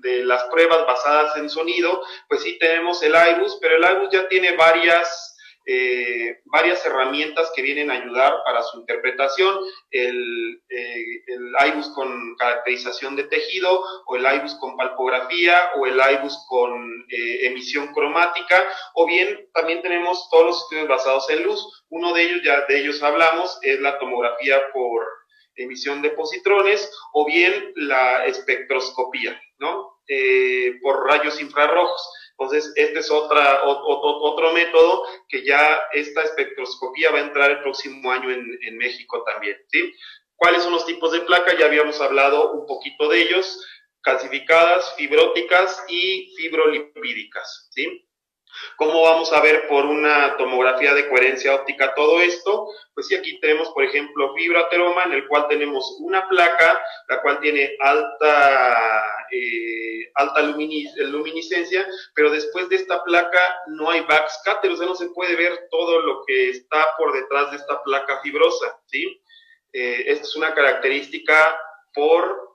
de las pruebas basadas en sonido, pues sí tenemos el IBUS, pero el IBUS ya tiene varias herramientas que vienen a ayudar para su interpretación. El IBUS con caracterización de tejido, o el IBUS con palpografía, o el IBUS con emisión cromática, o bien también tenemos todos los estudios basados en luz. Uno de ellos, ya de ellos hablamos, es la tomografía por emisión de positrones, o bien la espectroscopía, ¿no? Por rayos infrarrojos. Entonces, este es otro método que ya esta espectroscopía va a entrar el próximo año en México también, ¿sí? ¿Cuáles son los tipos de placa? Ya habíamos hablado un poquito de ellos: calcificadas, fibróticas y fibrolipídicas, ¿sí? ¿Cómo vamos a ver por una tomografía de coherencia óptica todo esto? Pues sí, aquí tenemos, por ejemplo, fibroateroma, en el cual tenemos una placa, la cual tiene alta luminiscencia, pero después de esta placa no hay backscatter, o sea, no se puede ver todo lo que está por detrás de esta placa fibrosa, ¿sí? Esta es una característica por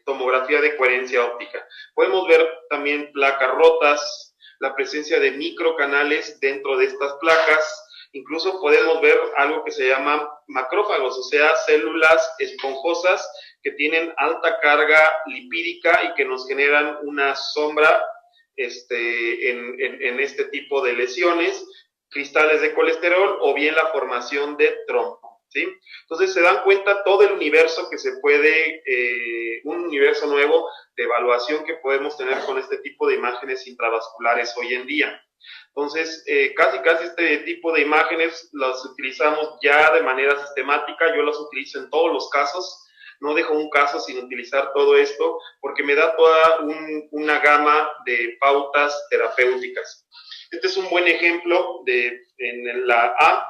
tomografía de coherencia óptica. Podemos ver también placas rotas, la presencia de microcanales dentro de estas placas. Incluso podemos ver algo que se llama macrófagos, o sea, células esponjosas que tienen alta carga lipídica y que nos generan una sombra en este tipo de lesiones, cristales de colesterol o bien la formación de trombo, ¿sí? Entonces se dan cuenta todo el universo que se puede, un universo nuevo de evaluación que podemos tener con este tipo de imágenes intravasculares hoy en día. Entonces, casi este tipo de imágenes las utilizamos ya de manera sistemática. Yo las utilizo en todos los casos. No dejo un caso sin utilizar todo esto porque me da toda una gama de pautas terapéuticas. Este es un buen ejemplo en la A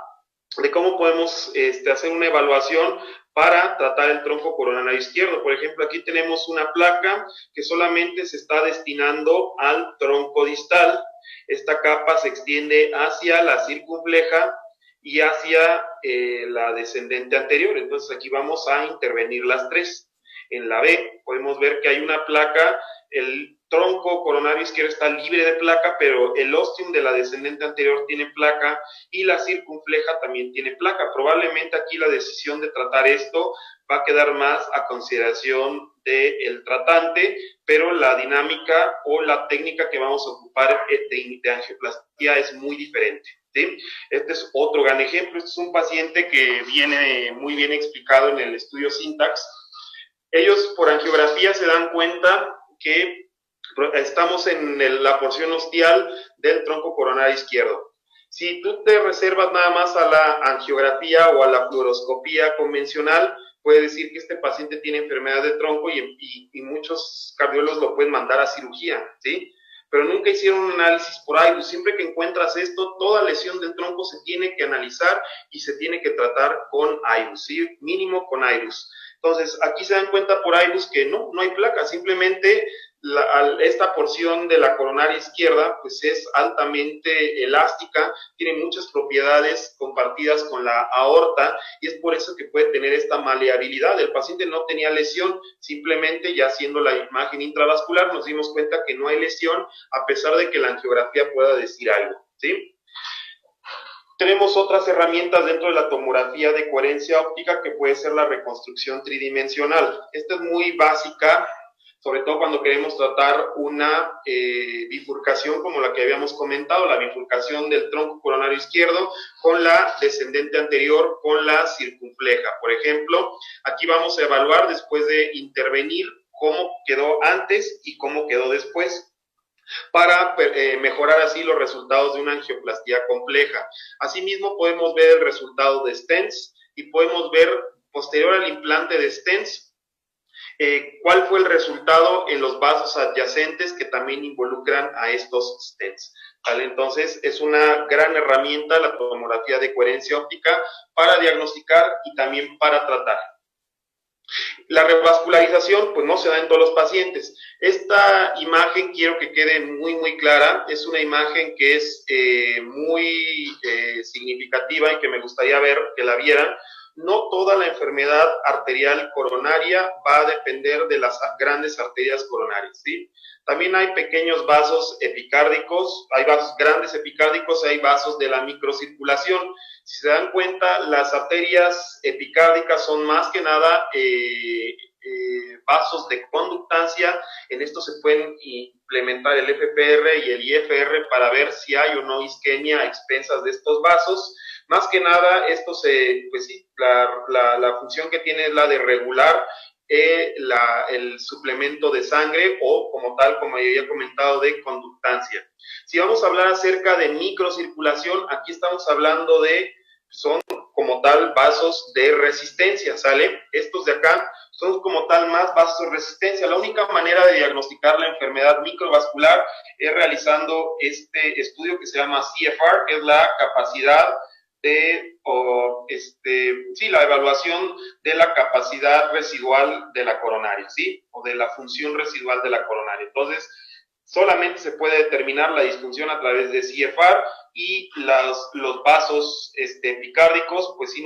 de cómo podemos hacer una evaluación para tratar el tronco coronario izquierdo. Por ejemplo, aquí tenemos una placa que solamente se está destinando al tronco distal. Esta capa se extiende hacia la circunfleja y hacia la descendente anterior. Entonces aquí vamos a intervenir las tres. En la B podemos ver que hay una placa, el tronco coronario izquierdo está libre de placa, pero el ostium de la descendente anterior tiene placa y la circunfleja también tiene placa. Probablemente aquí la decisión de tratar esto va a quedar más a consideración del tratante, pero la dinámica o la técnica que vamos a ocupar de angioplastia es muy diferente. ¿Sí? Este es otro gran ejemplo. Este es un paciente que viene muy bien explicado en el estudio Syntax. Ellos por angiografía se dan cuenta que estamos en la porción ostial del tronco coronario izquierdo. Si tú te reservas nada más a la angiografía o a la fluoroscopía convencional, puede decir que este paciente tiene enfermedad de tronco y muchos cardiólogos lo pueden mandar a cirugía, ¿sí? Pero nunca hicieron un análisis por IRUS. Siempre que encuentras esto, toda lesión del tronco se tiene que analizar y se tiene que tratar con IRUS, ¿sí? Mínimo con IRUS. Entonces, aquí se dan cuenta por IRUS que no hay placa, simplemente esta porción de la coronaria izquierda pues es altamente elástica, tiene muchas propiedades compartidas con la aorta y es por eso que puede tener esta maleabilidad. El paciente no tenía lesión, simplemente ya haciendo la imagen intravascular nos dimos cuenta que no hay lesión a pesar de que la angiografía pueda decir algo, ¿sí? Tenemos otras herramientas dentro de la tomografía de coherencia óptica que puede ser la reconstrucción tridimensional. Esta es muy básica, sobre todo cuando queremos tratar una bifurcación como la que habíamos comentado, la bifurcación del tronco coronario izquierdo con la descendente anterior con la circunfleja. Por ejemplo, aquí vamos a evaluar después de intervenir cómo quedó antes y cómo quedó después, para mejorar así los resultados de una angioplastía compleja. Asimismo, podemos ver el resultado de stents y podemos ver, posterior al implante de stents, cuál fue el resultado en los vasos adyacentes que también involucran a estos stents. ¿Vale? Entonces, es una gran herramienta la tomografía de coherencia óptica para diagnosticar y también para tratar. La revascularización pues no se da en todos los pacientes. Esta imagen quiero que quede muy clara, es una imagen que es muy significativa y que me gustaría ver que la vieran. No toda la enfermedad arterial coronaria va a depender de las grandes arterias coronarias, ¿sí? También hay pequeños vasos epicárdicos, hay vasos grandes epicárdicos, hay vasos de la microcirculación. Si se dan cuenta, las arterias epicárdicas son más que nada vasos de conductancia. En esto se pueden implementar el FPR y el IFR para ver si hay o no isquemia a expensas de estos vasos. Más que nada, esto pues sí, la función que tiene es la de regular el suplemento de sangre o como tal, como ya había comentado, de conductancia. Si vamos a hablar acerca de microcirculación, aquí estamos hablando son como tal vasos de resistencia, ¿sale? Estos de acá son como tal más vasos de resistencia. La única manera de diagnosticar la enfermedad microvascular es realizando este estudio que se llama CFR, que es la capacidad la evaluación de la capacidad residual de la coronaria, ¿sí? O de la función residual de la coronaria. Entonces, solamente se puede determinar la disfunción a través de CFR y los vasos epicárdicos, pues sí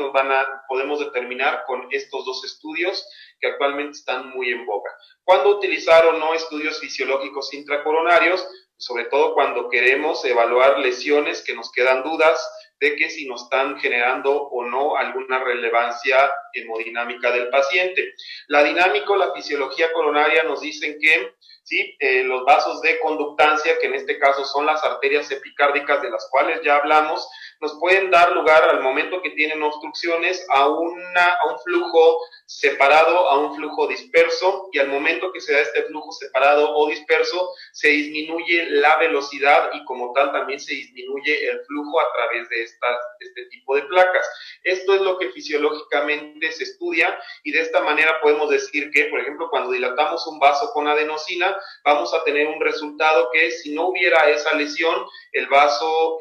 podemos determinar con estos dos estudios que actualmente están muy en boga. ¿Cuándo utilizar o no estudios fisiológicos intracoronarios? Sobre todo cuando queremos evaluar lesiones que nos quedan dudas de que si nos están generando o no alguna relevancia hemodinámica del paciente. La dinámica o la fisiología coronaria nos dicen que ¿sí? Los vasos de conductancia, que en este caso son las arterias epicárdicas de las cuales ya hablamos, nos pueden dar lugar al momento que tienen obstrucciones a un flujo separado, a un flujo disperso, y al momento que se da este flujo separado o disperso, se disminuye la velocidad y como tal también se disminuye el flujo a través de este tipo de placas. Esto es lo que fisiológicamente se estudia y de esta manera podemos decir que, por ejemplo, cuando dilatamos un vaso con adenosina, vamos a tener un resultado que si no hubiera esa lesión, el vaso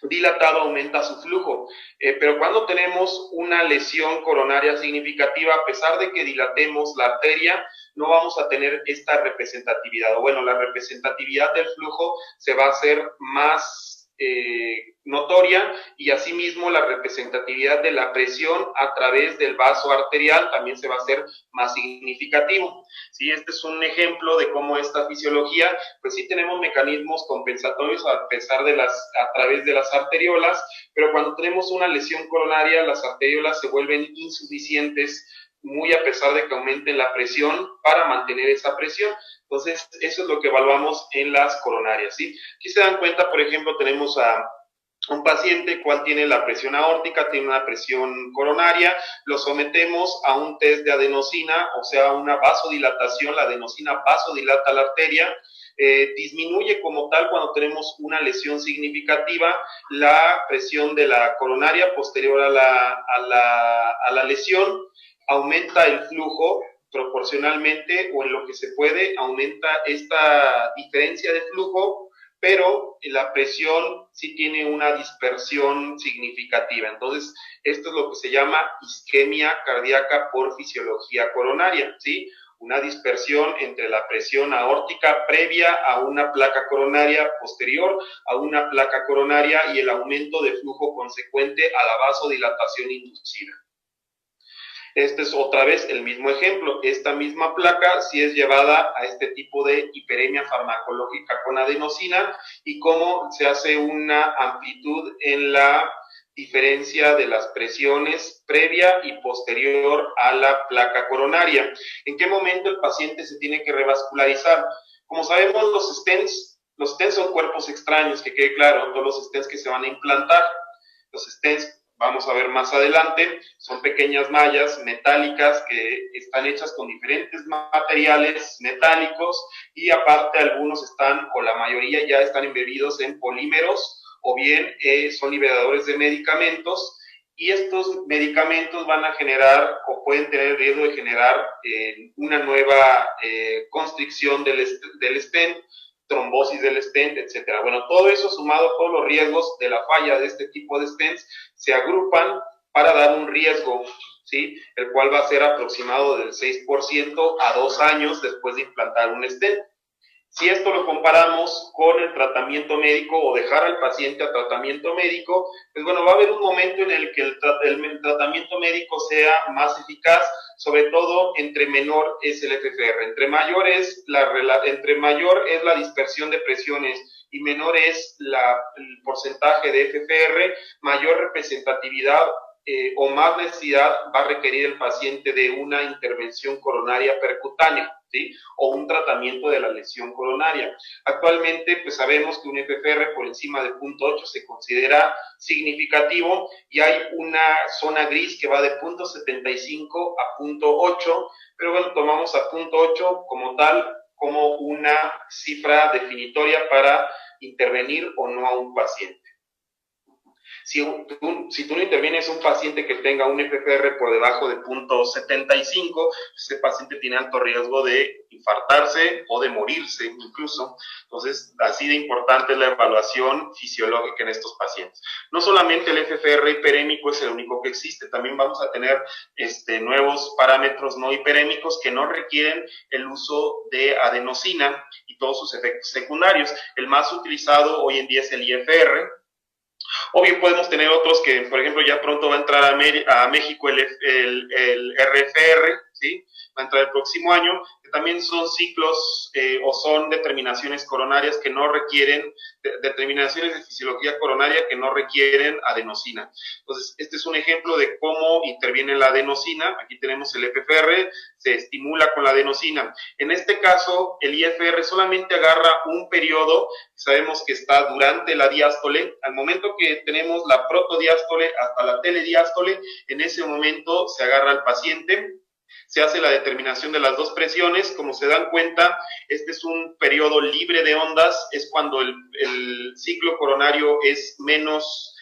dilatado aumenta su flujo, pero cuando tenemos una lesión coronaria significativa, a pesar de que dilatemos la arteria, no vamos a tener esta representatividad, o bueno, la representatividad del flujo se va a hacer más notoria, y asimismo la representatividad de la presión a través del vaso arterial también se va a hacer más significativo. ¿Sí? Este es un ejemplo de cómo esta fisiología, pues sí tenemos mecanismos compensatorios a través de las arteriolas, pero cuando tenemos una lesión coronaria, las arteriolas se vuelven insuficientes, muy a pesar de que aumenten la presión, para mantener esa presión. Entonces, eso es lo que evaluamos en las coronarias, ¿sí? Aquí se dan cuenta, por ejemplo, tenemos a un paciente cual tiene la presión aórtica, tiene una presión coronaria, lo sometemos a un test de adenosina, o sea, una vasodilatación. La adenosina vasodilata la arteria, disminuye como tal cuando tenemos una lesión significativa la presión de la coronaria posterior a la lesión, aumenta el flujo proporcionalmente, o en lo que se puede, aumenta esta diferencia de flujo, pero la presión sí tiene una dispersión significativa. Entonces, esto es lo que se llama isquemia cardíaca por fisiología coronaria, ¿sí? Una dispersión entre la presión aórtica previa a una placa coronaria, posterior a una placa coronaria, y el aumento de flujo consecuente a la vasodilatación inducida. Este es otra vez el mismo ejemplo. Esta misma placa sí es llevada a este tipo de hiperemia farmacológica con adenosina, y cómo se hace una amplitud en la diferencia de las presiones previa y posterior a la placa coronaria. ¿En qué momento el paciente se tiene que revascularizar? Como sabemos, los stents son cuerpos extraños, que quede claro, todos los stents que se van a implantar. Los stents, vamos a ver más adelante, son pequeñas mallas metálicas que están hechas con diferentes materiales metálicos, y aparte algunos están, o la mayoría ya están embebidos en polímeros, o bien son liberadores de medicamentos, y estos medicamentos van a generar, o pueden tener riesgo de generar una nueva constricción del stent, trombosis del stent, etcétera. Bueno, todo eso sumado a todos los riesgos de la falla de este tipo de stents se agrupan para dar un riesgo, ¿sí? El cual va a ser aproximado del 6% a 2 años después de implantar un stent. Si esto lo comparamos con el tratamiento médico, o dejar al paciente a tratamiento médico, pues bueno, va a haber un momento en el que el tratamiento médico sea más eficaz, sobre todo entre menor es el FFR. Entre mayor es la dispersión de presiones y menor es el porcentaje de FFR, mayor representatividad o más necesidad va a requerir el paciente de una intervención coronaria percutánea, ¿sí? O un tratamiento de la lesión coronaria. Actualmente, pues sabemos que un FFR por encima de 0.8 se considera significativo, y hay una zona gris que va de 0.75 a 0.8, pero bueno, tomamos a 0.8 como tal, como una cifra definitoria para intervenir o no a un paciente. Si tú no intervienes a un paciente que tenga un FFR por debajo de 0.75, ese paciente tiene alto riesgo de infartarse o de morirse incluso. Entonces, así de importante es la evaluación fisiológica en estos pacientes. No solamente el FFR hiperémico es el único que existe, también vamos a tener nuevos parámetros no hiperémicos que no requieren el uso de adenosina y todos sus efectos secundarios. El más utilizado hoy en día es el IFR, o bien podemos tener otros que, por ejemplo, ya pronto va a entrar a México el RFR, ¿sí? Va a entrar el próximo año, que también son ciclos o son determinaciones coronarias que no requieren, determinaciones de fisiología coronaria que no requieren adenosina. Entonces, este es un ejemplo de cómo interviene la adenosina. Aquí tenemos el FFR, se estimula con la adenosina. En este caso, el IFR solamente agarra un periodo, sabemos que está durante la diástole. Al momento que tenemos la protodiástole hasta la telediástole, en ese momento se agarra al paciente, se hace la determinación de las dos presiones. Como se dan cuenta, este es un periodo libre de ondas, es cuando el ciclo coronario es menos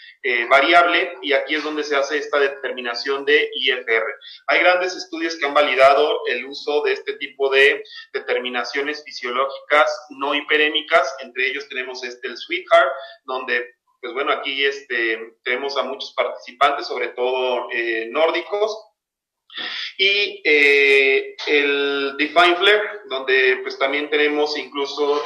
variable, y aquí es donde se hace esta determinación de IFR. Hay grandes estudios que han validado el uso de este tipo de determinaciones fisiológicas no hiperémicas. Entre ellos tenemos el Sweetheart, donde pues bueno, aquí tenemos a muchos participantes, sobre todo nórdicos. Y el Define Flare, donde pues también tenemos incluso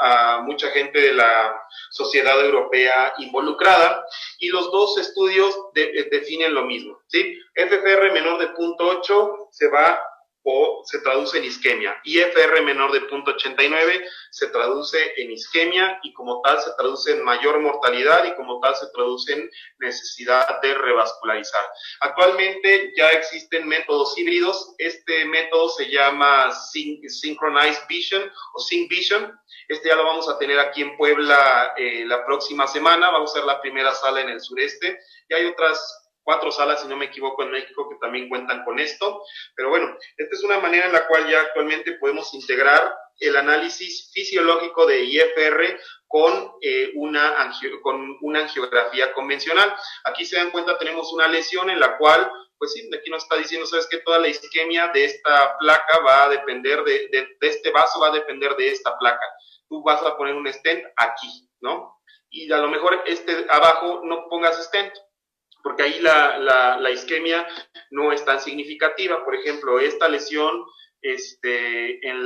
a mucha gente de la sociedad europea involucrada, y los dos estudios definen lo mismo, ¿sí? FFR menor de 0.8 se va o se traduce en isquemia, y FR menor de 0.89 se traduce en isquemia, y como tal se traduce en mayor mortalidad, y como tal se traduce en necesidad de revascularizar. Actualmente ya existen métodos híbridos. Este método se llama Synchronized Vision o Sync Vision. Ya lo vamos a tener aquí en Puebla la próxima semana. Vamos a ser la primera sala en el sureste, y hay otras 4 salas, si no me equivoco, en México que también cuentan con esto. Pero bueno, esta es una manera en la cual ya actualmente podemos integrar el análisis fisiológico de IFR con una angiografía convencional. Aquí se dan cuenta, tenemos una lesión en la cual, pues sí, aquí nos está diciendo, ¿sabes qué? Toda la isquemia de esta placa va a depender de este vaso, va a depender de esta placa. Tú vas a poner un stent aquí, ¿no? Y a lo mejor abajo no pongas stent, porque ahí la isquemia no es tan significativa. Por ejemplo, esta lesión, este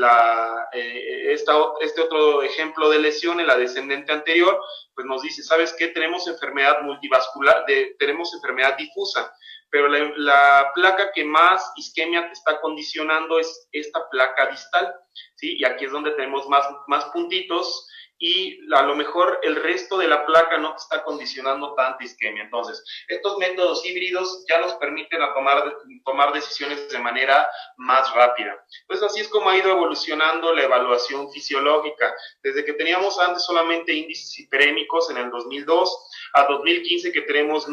otro ejemplo de lesión en la descendente anterior, pues nos dice, ¿sabes qué? Tenemos enfermedad multivascular, tenemos enfermedad difusa, pero la placa que más isquemia te está condicionando es esta placa distal, ¿sí? Y aquí es donde tenemos más puntitos, y a lo mejor el resto de la placa no te está condicionando tanta isquemia. Entonces, estos métodos híbridos ya nos permiten tomar decisiones de manera más rápida. Pues así es como ha ido evolucionando la evaluación fisiológica. Desde que teníamos antes solamente índices hiperémicos en el 2002, a 2015 que tenemos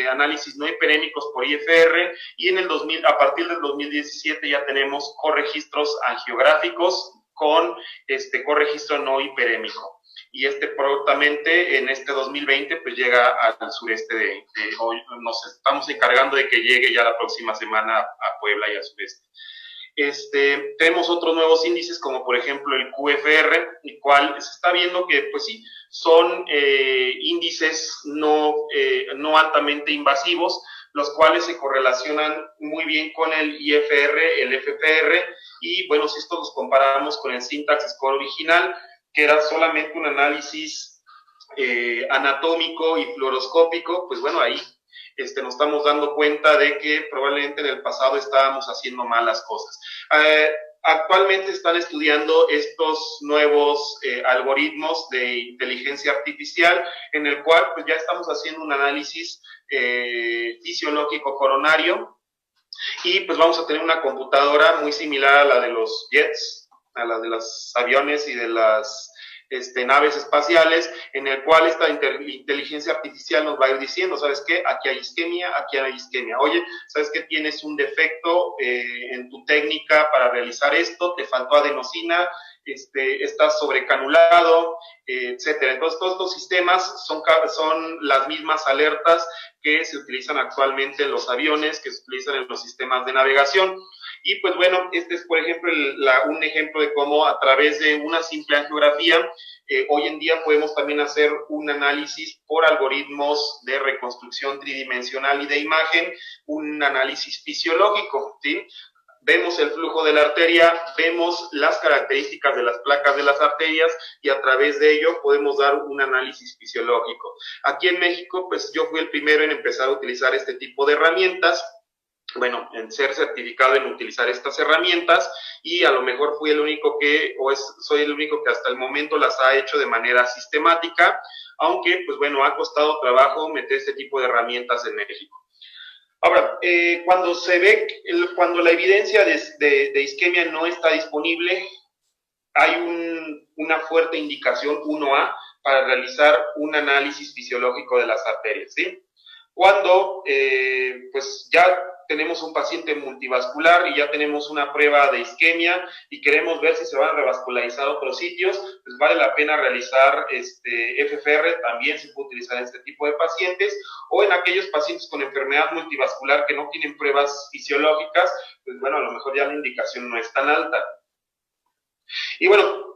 análisis no hiperémicos por IFR, y a partir del 2017 ya tenemos corregistros angiográficos con corregistro no hiperémico. Y prontamente en 2020 pues llega al sureste hoy. Nos estamos encargando de que llegue ya la próxima semana a Puebla y al sureste. Tenemos otros nuevos índices, como por ejemplo el QFR, el cual se está viendo que pues sí, son índices no altamente invasivos, los cuales se correlacionan muy bien con el IFR, el FFR, y bueno, si esto los comparamos con el Syntax Score original, que era solamente un análisis anatómico y fluoroscópico, pues bueno, ahí nos estamos dando cuenta de que probablemente en el pasado estábamos haciendo mal las cosas. Actualmente están estudiando estos nuevos algoritmos de inteligencia artificial, en el cual pues ya estamos haciendo un análisis fisiológico coronario, y pues vamos a tener una computadora muy similar a la de los jets, a la de los aviones y de las naves espaciales, en el cual esta inteligencia artificial nos va a ir diciendo, ¿sabes qué? Aquí hay isquemia, aquí hay isquemia. Oye, ¿sabes qué? Tienes un defecto en tu técnica para realizar esto, te faltó adenosina, estás sobrecanulado, etcétera. Entonces, todos estos sistemas son las mismas alertas que se utilizan actualmente en los aviones, que se utilizan en los sistemas de navegación. Y pues bueno, es por ejemplo un ejemplo de cómo a través de una simple angiografía, hoy en día podemos también hacer un análisis por algoritmos de reconstrucción tridimensional y de imagen, un análisis fisiológico, ¿sí? Vemos el flujo de la arteria, vemos las características de las placas de las arterias, y a través de ello podemos dar un análisis fisiológico. Aquí en México, pues yo fui el primero en empezar a utilizar este tipo de herramientas, bueno, en ser certificado en utilizar estas herramientas, y a lo mejor soy el único que hasta el momento las ha hecho de manera sistemática, aunque pues bueno, ha costado trabajo meter este tipo de herramientas en México. Ahora, cuando la evidencia de isquemia no está disponible, hay una fuerte indicación 1A para realizar un análisis fisiológico de las arterias, ¿sí? Cuando pues ya tenemos un paciente multivascular y ya tenemos una prueba de isquemia y queremos ver si se van a revascularizar otros sitios, pues vale la pena realizar FFR, también se puede utilizar en este tipo de pacientes, o en aquellos pacientes con enfermedad multivascular que no tienen pruebas fisiológicas, pues bueno, a lo mejor ya la indicación no es tan alta. Y bueno,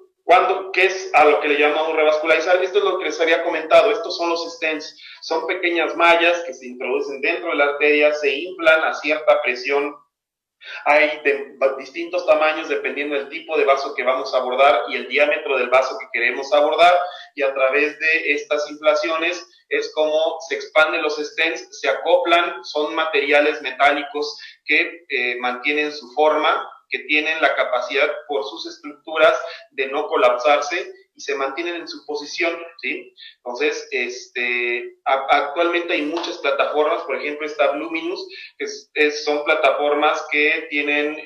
¿Qué es a lo que le llamamos revascularizar? Esto es lo que les había comentado, estos son los stents, son pequeñas mallas que se introducen dentro de la arteria, se inflan a cierta presión. Hay de distintos tamaños dependiendo del tipo de vaso que vamos a abordar y el diámetro del vaso que queremos abordar, y a través de estas inflaciones es como se expanden los stents, se acoplan, son materiales metálicos que mantienen su forma, que tienen la capacidad por sus estructuras de no colapsarse y se mantienen en su posición, ¿sí? Entonces, actualmente hay muchas plataformas, por ejemplo, esta Luminous, que son plataformas que tienen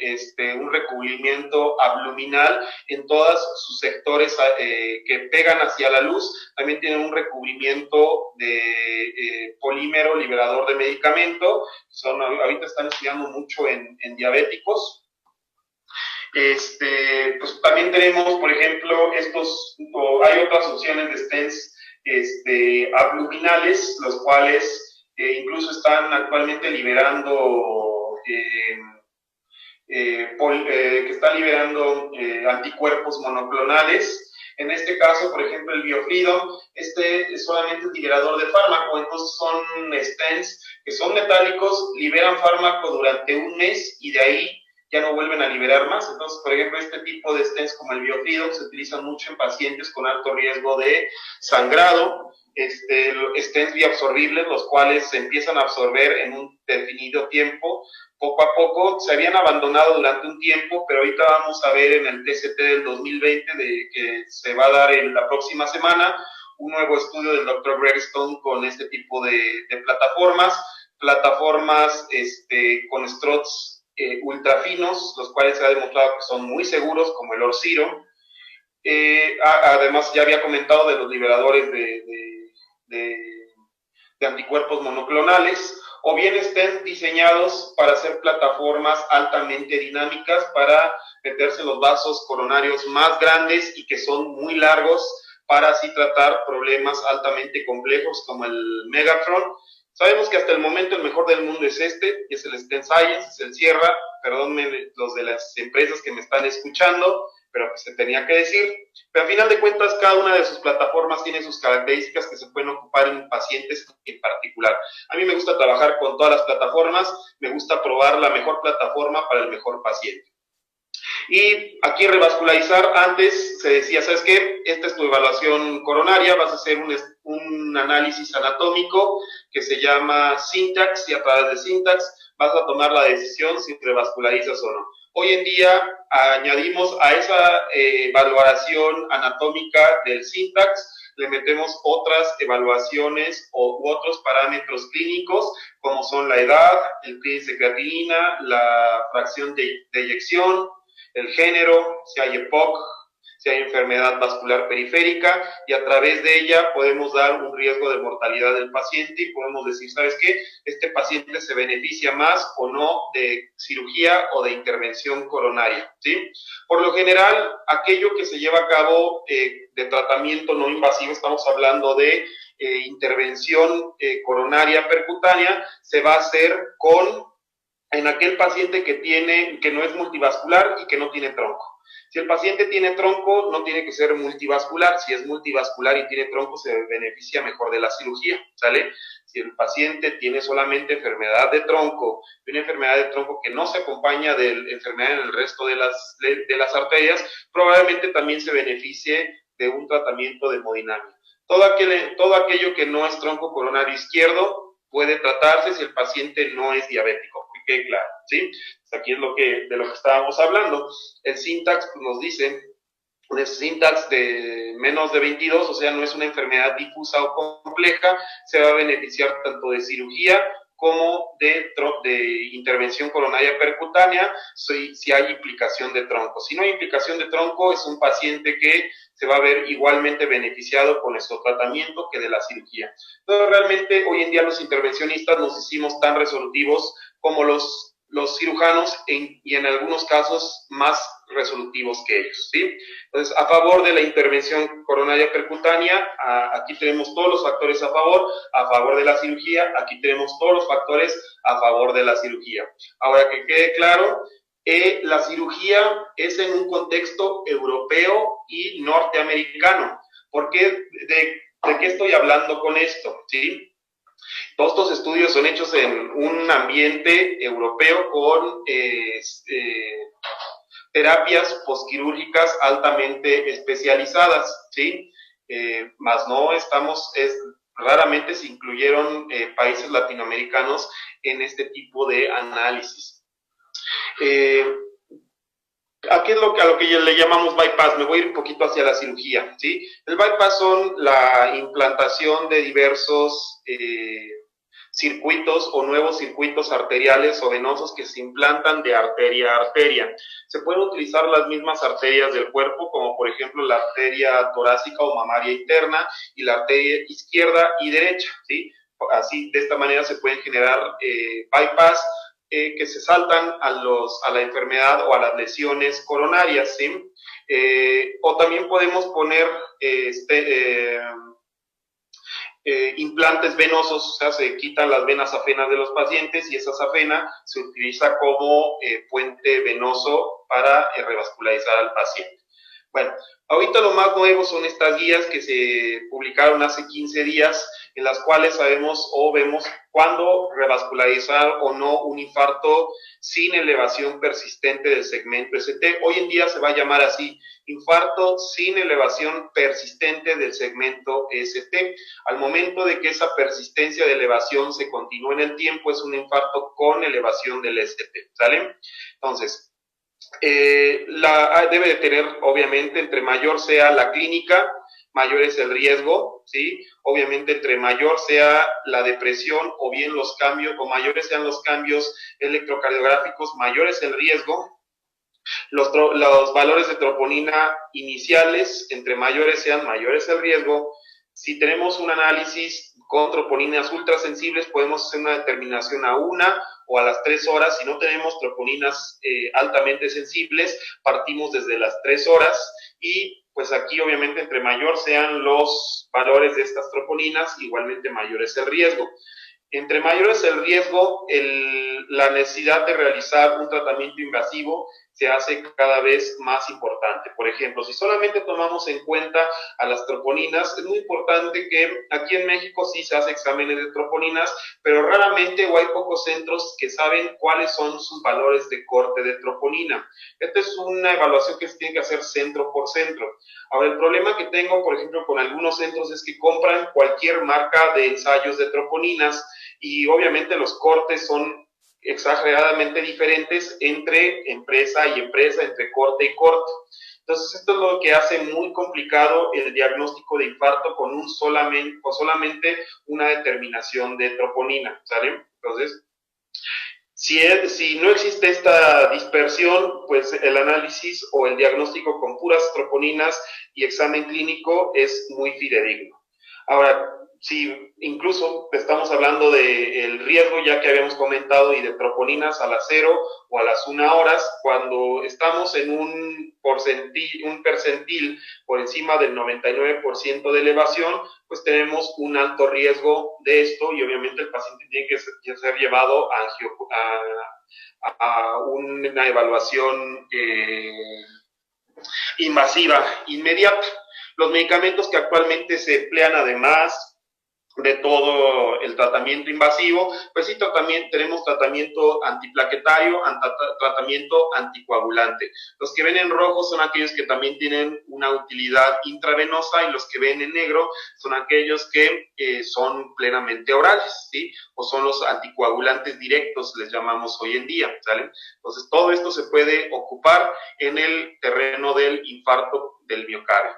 un recubrimiento abluminal en todos sus sectores que pegan hacia la luz. También tienen un recubrimiento de polímero liberador de medicamento. Ahorita están estudiando mucho en diabéticos. Pues también tenemos, por ejemplo, hay otras opciones de stents abluminales, los cuales incluso están actualmente liberando anticuerpos monoclonales. En este caso, por ejemplo, el Biofreedom, es solamente un liberador de fármaco, entonces son stents que son metálicos, liberan fármaco durante un mes y de ahí ya no vuelven a liberar más. Entonces, por ejemplo, este tipo de stents como el Biofreedom se utilizan mucho en pacientes con alto riesgo de sangrado, stents biabsorbibles, los cuales se empiezan a absorber en un definido tiempo. Poco a poco se habían abandonado durante un tiempo, pero ahorita vamos a ver en el TCT del 2020 que se va a dar en la próxima semana un nuevo estudio del Dr. Greg Stone con este tipo de plataformas con struts ultra finos, los cuales se ha demostrado que son muy seguros, como el Orsiro. Además, ya había comentado de los liberadores de anticuerpos monoclonales, o bien estén diseñados para hacer plataformas altamente dinámicas para meterse en los vasos coronarios más grandes y que son muy largos para así tratar problemas altamente complejos como el Megatron. Sabemos que hasta el momento el mejor del mundo es es el Stent Science, es el Sierra, perdónenme los de las empresas que me están escuchando, pero pues se tenía que decir. Pero al final de cuentas, cada una de sus plataformas tiene sus características que se pueden ocupar en pacientes en particular. A mí me gusta trabajar con todas las plataformas, me gusta probar la mejor plataforma para el mejor paciente. Y aquí revascularizar, antes se decía, ¿sabes qué? Esta es tu evaluación coronaria, vas a hacer un análisis anatómico que se llama Syntax, y a través de Syntax vas a tomar la decisión si revascularizas o no. Hoy en día añadimos a esa evaluación anatómica del Syntax, le metemos otras evaluaciones u otros parámetros clínicos, como son la edad, el índice de creatinina, la fracción de eyección, el género, si hay EPOC, si hay enfermedad vascular periférica, y a través de ella podemos dar un riesgo de mortalidad del paciente y podemos decir, ¿sabes qué? Este paciente se beneficia más o no de cirugía o de intervención coronaria, ¿sí? Por lo general, aquello que se lleva a cabo de tratamiento no invasivo, estamos hablando de intervención coronaria percutánea, se va a hacer en aquel paciente que no es multivascular y que no tiene tronco. Si el paciente tiene tronco, no tiene que ser multivascular. Si es multivascular y tiene tronco, se beneficia mejor de la cirugía, ¿sale? Si el paciente tiene solamente enfermedad de tronco, y una enfermedad de tronco que no se acompaña de enfermedad en el resto de las arterias, probablemente también se beneficie de un tratamiento de hemodinamia. Todo aquello que no es tronco coronario izquierdo puede tratarse si el paciente no es diabético. Que claro, ¿sí? Aquí es de lo que estábamos hablando. El Syntax pues, nos dice, un Syntax de menos de 22, o sea, no es una enfermedad difusa o compleja, se va a beneficiar tanto de cirugía como de intervención coronaria percutánea, si hay implicación de tronco. Si no hay implicación de tronco, es un paciente que se va a ver igualmente beneficiado con nuestro tratamiento que de la cirugía. Entonces, realmente, hoy en día los intervencionistas nos hicimos tan resolutivos como los cirujanos y en algunos casos más resolutivos que ellos, ¿sí? Entonces, a favor de la intervención coronaria percutánea, aquí tenemos todos los factores a favor de la cirugía, aquí tenemos todos los factores a favor de la cirugía. Ahora que quede claro, La cirugía es en un contexto europeo y norteamericano. ¿Por qué? ¿De qué estoy hablando con esto? ¿Sí? Todos estos estudios son hechos en un ambiente europeo con terapias posquirúrgicas altamente especializadas, ¿sí? Más no raramente se incluyeron países latinoamericanos en este tipo de análisis. Aquí es a lo que le llamamos bypass. Me voy a ir un poquito hacia la cirugía, ¿sí? El bypass son la implantación de diversos circuitos o nuevos circuitos arteriales o venosos que se implantan de arteria a arteria. Se pueden utilizar las mismas arterias del cuerpo, como por ejemplo la arteria torácica o mamaria interna y la arteria izquierda y derecha, ¿sí? Así, de esta manera se pueden generar bypass que se saltan a la enfermedad o a las lesiones coronarias, ¿sí? O también podemos poner implantes venosos, o sea, se quitan las venas afenas de los pacientes y esa safena se utiliza como puente venoso para revascularizar al paciente. Bueno, ahorita lo más nuevo son estas guías que se publicaron hace 15 días, en las cuales sabemos o vemos cuándo revascularizar o no un infarto sin elevación persistente del segmento ST. Hoy en día se va a llamar así, infarto sin elevación persistente del segmento ST. Al momento de que esa persistencia de elevación se continúe en el tiempo, es un infarto con elevación del ST, ¿sale? Entonces, debe de tener, obviamente, entre mayor sea la clínica, mayor es el riesgo, ¿sí? Obviamente, entre mayor sea la depresión o bien los cambios, o mayores sean los cambios electrocardiográficos, mayor es el riesgo. Los valores de troponina iniciales, entre mayores sean, mayor es el riesgo. Si tenemos un análisis con troponinas ultrasensibles, podemos hacer una determinación a 1 o a las 3 horas. Si no tenemos troponinas altamente sensibles, partimos desde las 3 horas y pues aquí obviamente entre mayor sean los valores de estas troponinas, igualmente mayor es el riesgo. Entre mayor es el riesgo, la necesidad de realizar un tratamiento invasivo se hace cada vez más importante. Por ejemplo, si solamente tomamos en cuenta a las troponinas, es muy importante que aquí en México sí se hace exámenes de troponinas, pero raramente o hay pocos centros que saben cuáles son sus valores de corte de troponina. Esta es una evaluación que se tiene que hacer centro por centro. Ahora, el problema que tengo, por ejemplo, con algunos centros es que compran cualquier marca de ensayos de troponinas y obviamente los cortes son exageradamente diferentes entre empresa y empresa, entre corte y corte. Entonces, esto es lo que hace muy complicado el diagnóstico de infarto con solamente una determinación de troponina, ¿sale? Entonces, si no existe esta dispersión, pues el análisis o el diagnóstico con puras troponinas y examen clínico es muy fidedigno. Ahora, si incluso estamos hablando del riesgo, ya que habíamos comentado, y de troponinas a las 0 o a las 1 horas, cuando estamos en un percentil por encima del 99% de elevación, pues tenemos un alto riesgo de esto y obviamente el paciente tiene que ser llevado a una evaluación invasiva inmediata. Los medicamentos que actualmente se emplean, además de todo el tratamiento invasivo, pues sí, tenemos tratamiento antiplaquetario, tratamiento anticoagulante. Los que ven en rojo son aquellos que también tienen una utilidad intravenosa y los que ven en negro son aquellos que son plenamente orales, ¿sí? O son los anticoagulantes directos, les llamamos hoy en día, ¿sale? Entonces, todo esto se puede ocupar en el terreno del infarto del miocardio.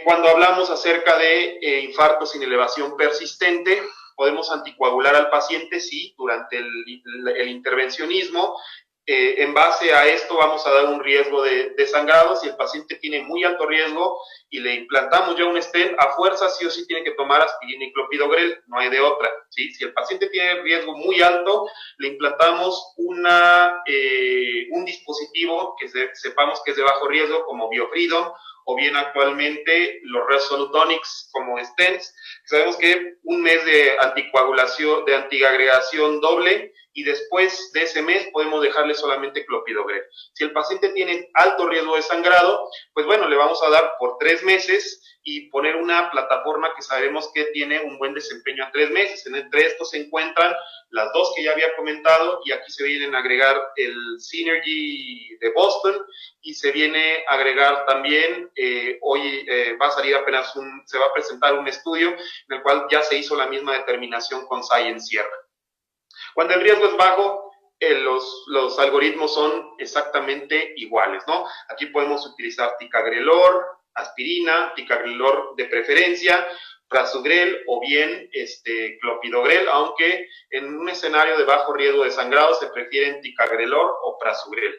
Cuando hablamos acerca de infarto sin elevación persistente, podemos anticoagular al paciente, sí, durante el intervencionismo. En base a esto vamos a dar un riesgo de sangrado. Si el paciente tiene muy alto riesgo y le implantamos ya un stent, a fuerza sí o sí tiene que tomar aspirina y clopidogrel, no hay de otra, ¿sí? Si el paciente tiene riesgo muy alto, le implantamos un dispositivo que sepamos que es de bajo riesgo, como BioFreedom, o bien actualmente los Resolutonics como stents. Sabemos que un mes de anticoagulación, de antiagregación doble y después de ese mes podemos dejarle solamente clopidogrel. Si el paciente tiene alto riesgo de sangrado, pues bueno, le vamos a dar por 3 meses y poner una plataforma que sabemos que tiene un buen desempeño a 3 meses. Entre estos se encuentran las dos que ya había comentado, y aquí se vienen a agregar el Synergy de Boston, y se viene a agregar también, hoy va a salir apenas se va a presentar un estudio en el cual ya se hizo la misma determinación con Science Sierra. Cuando el riesgo es bajo, los algoritmos son exactamente iguales, ¿no? Aquí podemos utilizar ticagrelor, aspirina, ticagrelor de preferencia, prasugrel o bien clopidogrel, aunque en un escenario de bajo riesgo de sangrado se prefieren ticagrelor o prasugrel.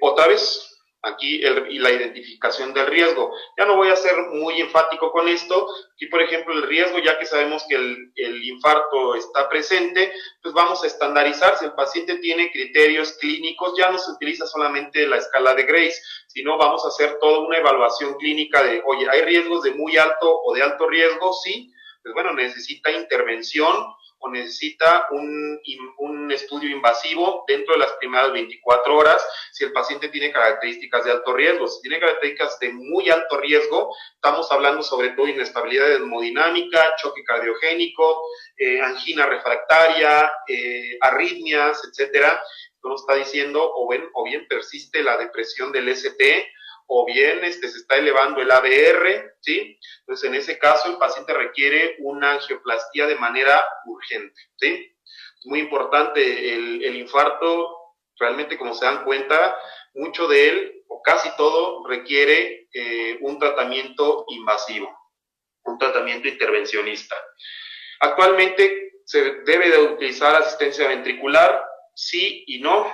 Otra vez, aquí la identificación del riesgo. Ya no voy a ser muy enfático con esto. Aquí, por ejemplo, el riesgo, ya que sabemos que el infarto está presente, pues vamos a estandarizar. Si el paciente tiene criterios clínicos, ya no se utiliza solamente la escala de Grace, sino vamos a hacer toda una evaluación clínica de, oye, ¿hay riesgos de muy alto o de alto riesgo? Sí, pues bueno, necesita intervención o necesita un estudio invasivo dentro de las primeras 24 horas si el paciente tiene características de alto riesgo. Si tiene características de muy alto riesgo, estamos hablando sobre todo de inestabilidad hemodinámica, choque cardiogénico, angina refractaria, arritmias, etcétera. Esto nos está diciendo, o bien persiste la depresión del ST, o bien se está elevando el ABR, ¿sí? Entonces, en ese caso, el paciente requiere una angioplastía de manera urgente, ¿sí? Es muy importante el infarto, realmente, como se dan cuenta, mucho de él, o casi todo, requiere un tratamiento invasivo, un tratamiento intervencionista. Actualmente se debe de utilizar asistencia ventricular, sí y no.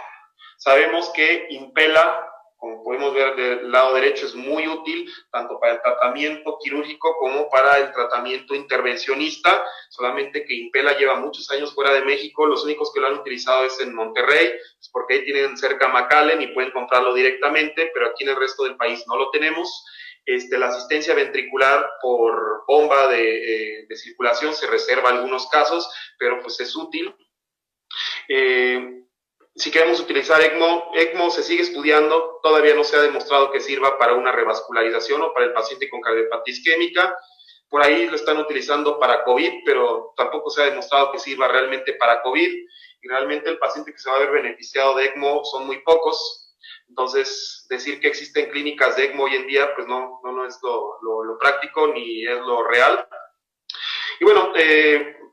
Sabemos que Impella, como podemos ver del lado derecho, es muy útil tanto para el tratamiento quirúrgico como para el tratamiento intervencionista, solamente que Impella lleva muchos años fuera de México. Los únicos que lo han utilizado es en Monterrey, es porque ahí tienen cerca McAllen y pueden comprarlo directamente, pero aquí en el resto del país no lo tenemos. La asistencia ventricular por bomba de circulación se reserva en algunos casos, pero pues es útil. Si queremos utilizar ECMO se sigue estudiando, todavía no se ha demostrado que sirva para una revascularización o para el paciente con cardiopatía isquémica. Por ahí lo están utilizando para COVID, pero tampoco se ha demostrado que sirva realmente para COVID, y realmente el paciente que se va a ver beneficiado de ECMO son muy pocos. Entonces, decir que existen clínicas de ECMO hoy en día, pues no es lo práctico ni es lo real. Y bueno,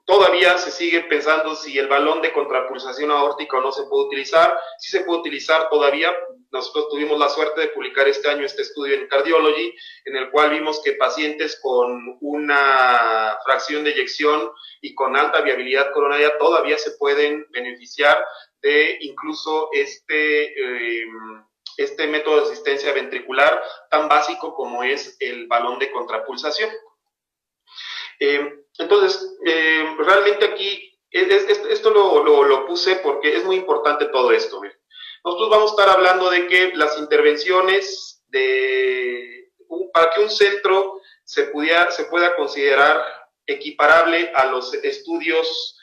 todavía se sigue pensando si el balón de contrapulsación aórtica no se puede utilizar. Sí se puede utilizar todavía. Nosotros tuvimos la suerte de publicar este año este estudio en Cardiology, en el cual vimos que pacientes con una fracción de eyección y con alta viabilidad coronaria todavía se pueden beneficiar de incluso este método de asistencia ventricular tan básico como es el balón de contrapulsación. Entonces, realmente aquí, esto lo puse porque es muy importante todo esto. Miren. Nosotros vamos a estar hablando de que las intervenciones para que un centro se pueda considerar equiparable a los estudios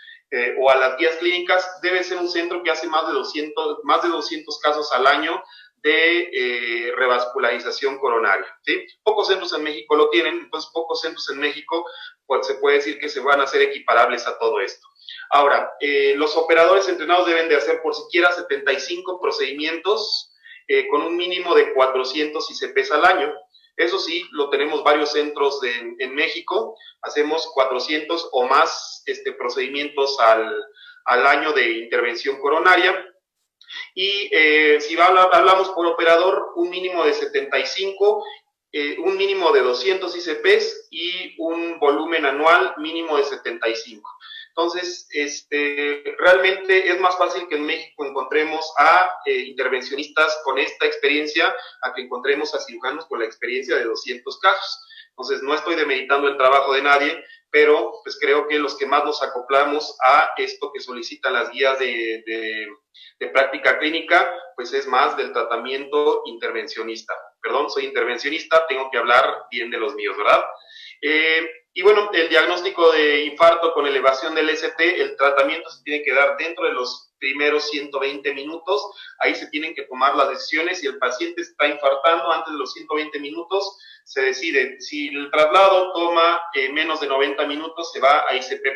o a las guías clínicas, debe ser un centro que hace más de 200 casos al año de revascularización coronaria, ¿sí? Pocos centros en México lo tienen, entonces pocos centros en México pues, se puede decir que se van a hacer equiparables a todo esto. Ahora, los operadores entrenados deben de hacer por siquiera 75 procedimientos con un mínimo de 400 ICPs al año. Eso sí, lo tenemos varios centros en México, hacemos 400 o más procedimientos al año de intervención coronaria. Y si hablamos por operador, un mínimo de 75, un mínimo de 200 ICPs y un volumen anual mínimo de 75. Entonces, realmente es más fácil que en México encontremos a intervencionistas con esta experiencia a que encontremos a cirujanos con la experiencia de 200 casos. Entonces, no estoy demeritando el trabajo de nadie, pero pues creo que los que más nos acoplamos a esto que solicitan las guías de práctica clínica, pues es más del tratamiento intervencionista. Perdón, soy intervencionista, tengo que hablar bien de los míos, ¿verdad? Y bueno, el diagnóstico de infarto con elevación del ST, el tratamiento se tiene que dar dentro de los primeros 120 minutos. Ahí se tienen que tomar las decisiones. Si el paciente está infartando antes de los 120 minutos, se decide. Si el traslado toma menos de 90 minutos, se va a ICP.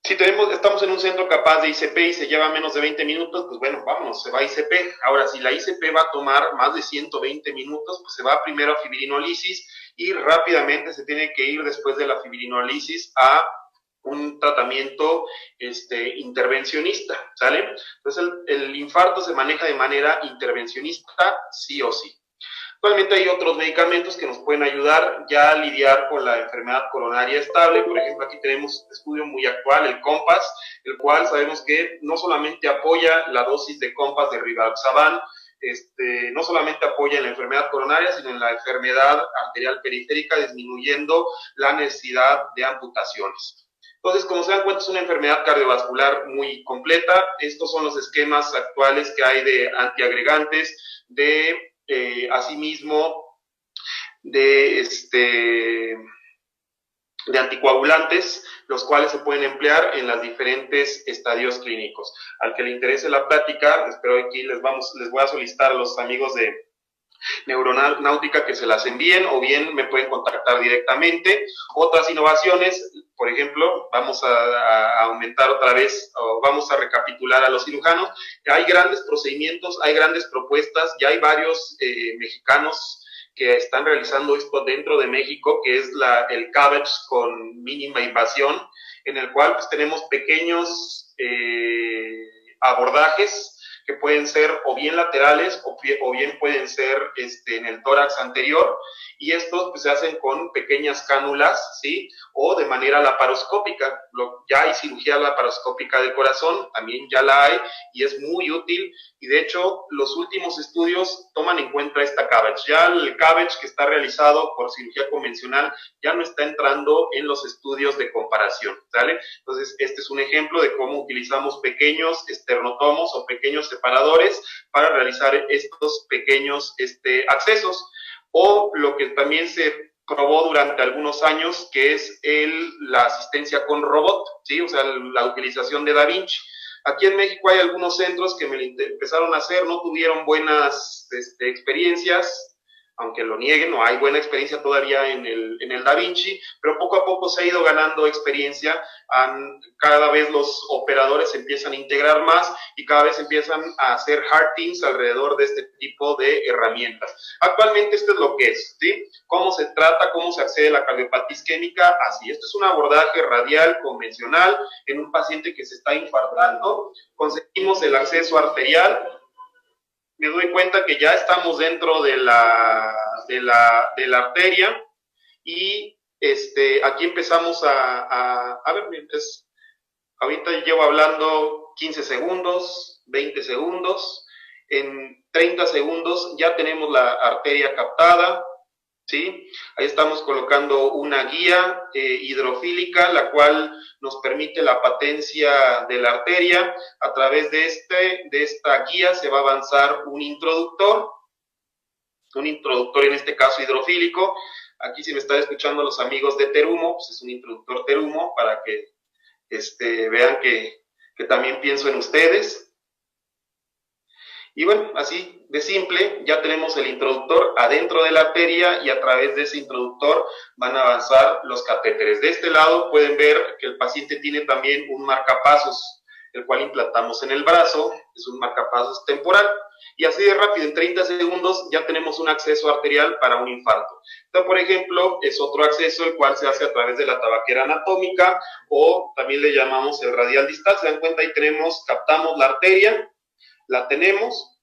Si estamos en un centro capaz de ICP y se lleva menos de 20 minutos, pues bueno, vámonos, se va a ICP. Ahora, si la ICP va a tomar más de 120 minutos, pues se va primero a fibrinólisis y rápidamente se tiene que ir después de la fibrinólisis a un tratamiento intervencionista, ¿sale? Entonces el infarto se maneja de manera intervencionista sí o sí. Actualmente hay otros medicamentos que nos pueden ayudar ya a lidiar con la enfermedad coronaria estable. Por ejemplo, aquí tenemos un estudio muy actual, el COMPASS, el cual sabemos que no solamente apoya la dosis de COMPASS de rivaroxaban, no solamente apoya en la enfermedad coronaria, sino en la enfermedad arterial periférica, disminuyendo la necesidad de amputaciones. Entonces, como se dan cuenta, es una enfermedad cardiovascular muy completa. Estos son los esquemas actuales que hay de antiagregantes, asimismo de anticoagulantes, los cuales se pueden emplear en los diferentes estadios clínicos. Al que le interese la plática, espero aquí les voy a solicitar a los amigos de Neuronáutica que se las envíen, o bien me pueden contactar directamente. Otras innovaciones, por ejemplo, vamos a aumentar otra vez, o vamos a recapitular a los cirujanos. Hay grandes procedimientos, hay grandes propuestas, ya hay varios mexicanos que están realizando esto dentro de México, que es el CABG con mínima invasión, en el cual pues tenemos pequeños abordajes que pueden ser o bien laterales o bien pueden ser en el tórax anterior, y estos pues, se hacen con pequeñas cánulas, ¿sí? O de manera laparoscópica. Ya hay cirugía laparoscópica del corazón, también ya la hay, y es muy útil, y de hecho los últimos estudios toman en cuenta esta CABG. Ya el CABG que está realizado por cirugía convencional ya no está entrando en los estudios de comparación, ¿sale? Entonces este es un ejemplo de cómo utilizamos pequeños esternotomos o pequeños separadores para realizar estos pequeños accesos. O lo que también se probó durante algunos años, que es la asistencia con robot, ¿sí? O sea, la utilización de Da Vinci. Aquí en México hay algunos centros que empezaron a hacer, no tuvieron buenas experiencias, aunque lo nieguen, no hay buena experiencia todavía en el Da Vinci, pero poco a poco se ha ido ganando experiencia. Cada vez los operadores empiezan a integrar más y cada vez empiezan a hacer hard teams alrededor de este tipo de herramientas. Actualmente esto es lo que es, ¿sí? ¿Cómo se trata? ¿Cómo se accede a la cardiopatía isquémica? Así, esto es un abordaje radial convencional en un paciente que se está infartando. Conseguimos el acceso arterial. Me doy cuenta que ya estamos dentro de la arteria, y aquí empezamos a ver, mientras ahorita llevo hablando 15 segundos, 20 segundos, en 30 segundos ya tenemos la arteria captada, ¿sí? Ahí estamos colocando una guía hidrofílica, la cual nos permite la patencia de la arteria. A través de esta guía se va a avanzar un introductor en este caso hidrofílico. Aquí si me están escuchando los amigos de Terumo, pues es un introductor Terumo para que vean que también pienso en ustedes. Y bueno, así de simple, ya tenemos el introductor adentro de la arteria, y a través de ese introductor van a avanzar los catéteres. De este lado pueden ver que el paciente tiene también un marcapasos, el cual implantamos en el brazo, es un marcapasos temporal. Y así de rápido, en 30 segundos, ya tenemos un acceso arterial para un infarto. Entonces, por ejemplo, es otro acceso, el cual se hace a través de la tabaquera anatómica, o también le llamamos el radial distal. Se dan cuenta, ahí captamos la arteria, la tenemos,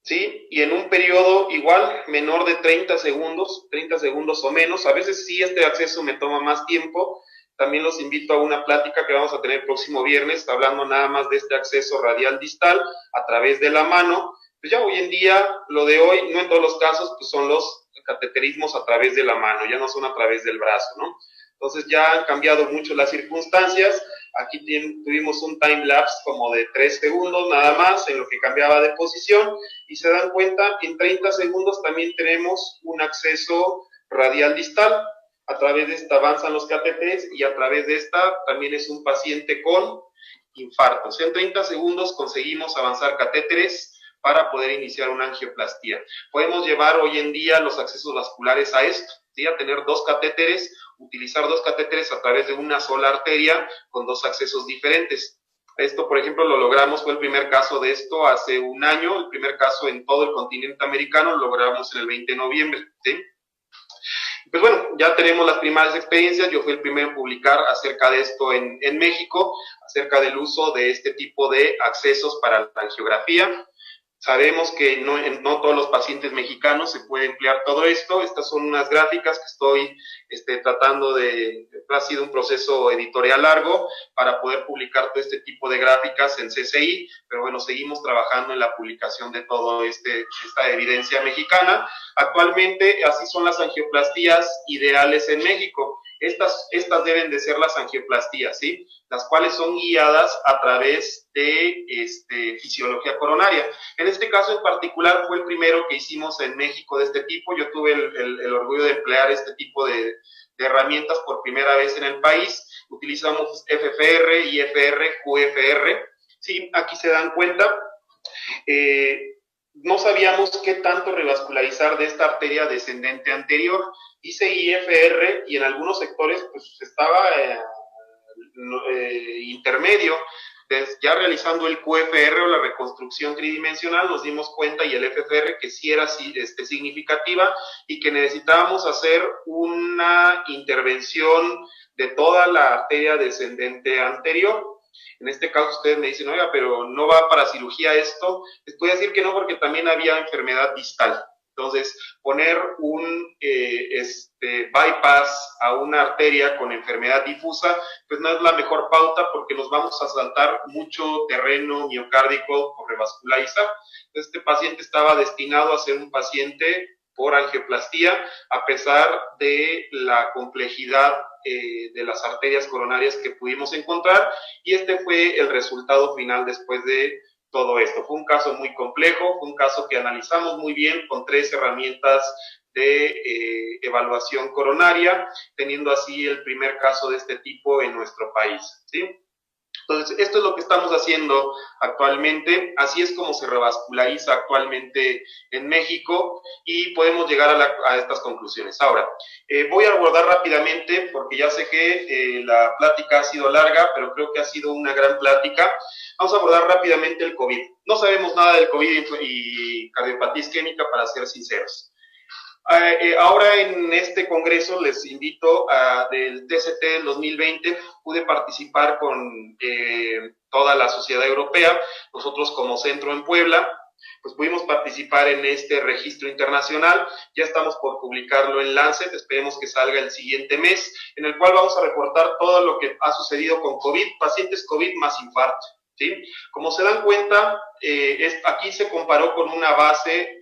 ¿sí? Y en un periodo igual, menor de 30 segundos o menos. A veces sí este acceso me toma más tiempo. También los invito a una plática que vamos a tener el próximo viernes, hablando nada más de este acceso radial distal a través de la mano. Pues ya hoy en día, lo de hoy, no en todos los casos, pues son los cateterismos a través de la mano, ya no son a través del brazo, ¿no? Entonces ya han cambiado mucho las circunstancias. Aquí tuvimos un time lapse como de 3 segundos nada más en lo que cambiaba de posición, y se dan cuenta, en 30 segundos también tenemos un acceso radial distal. A través de esta avanzan los catéteres y a través de esta también es un paciente con infartos. En 30 segundos conseguimos avanzar catéteres para poder iniciar una angioplastía. Podemos llevar hoy en día los accesos vasculares a esto, ¿sí? A tener dos catéteres, utilizar dos catéteres a través de una sola arteria con dos accesos diferentes. Esto, por ejemplo, lo logramos, fue el primer caso de esto hace un año, el primer caso en todo el continente americano, lo logramos en el 20 de noviembre, ¿sí? Pues bueno, ya tenemos las primeras experiencias. Yo fui el primero en publicar acerca de esto en México, acerca del uso de este tipo de accesos para la angiografía. Sabemos que no todos los pacientes mexicanos se puede emplear todo esto. Estas son unas gráficas que estoy tratando de... Ha sido un proceso editorial largo para poder publicar todo este tipo de gráficas en CCI, pero bueno, seguimos trabajando en la publicación de todo esta evidencia mexicana. Actualmente, así son las angioplastías ideales en México. Estas deben de ser las angioplastías, ¿sí? Las cuales son guiadas a través de fisiología coronaria. En este caso en particular fue el primero que hicimos en México de este tipo. Yo tuve el orgullo de emplear este tipo de herramientas por primera vez en el país. Utilizamos FFR, IFR, QFR. Sí, aquí se dan cuenta. No sabíamos qué tanto revascularizar de esta arteria descendente anterior. Hice IFR y en algunos sectores pues estaba intermedio. Ya realizando el QFR o la reconstrucción tridimensional nos dimos cuenta, y el FFR, que sí era significativa y que necesitábamos hacer una intervención de toda la arteria descendente anterior. En este caso ustedes me dicen, oiga, pero no va para cirugía esto. Les voy a decir que no, porque también había enfermedad distal. Entonces, poner un bypass a una arteria con enfermedad difusa, pues no es la mejor pauta, porque nos vamos a saltar mucho terreno miocárdico por revascularizar. Este paciente estaba destinado a ser un paciente por angioplastía, a pesar de la complejidad de las arterias coronarias que pudimos encontrar, y este fue el resultado final después de todo esto. Fue un caso muy complejo, fue un caso que analizamos muy bien con 3 herramientas de evaluación coronaria, teniendo así el primer caso de este tipo en nuestro país, ¿sí? Entonces, esto es lo que estamos haciendo actualmente. Así es como se revasculariza actualmente en México, y podemos llegar a estas conclusiones. Ahora, voy a abordar rápidamente, porque ya sé que la plática ha sido larga, pero creo que ha sido una gran plática. Vamos a abordar rápidamente el COVID. No sabemos nada del COVID y cardiopatía isquémica, para ser sinceros. Ahora en este congreso les invito del TCT del 2020, pude participar con toda la sociedad europea. Nosotros como centro en Puebla, pues pudimos participar en este registro internacional. Ya estamos por publicarlo en Lancet, esperemos que salga el siguiente mes, en el cual vamos a reportar todo lo que ha sucedido con COVID, pacientes COVID más infarto, ¿sí? Como se dan cuenta, aquí se comparó con una base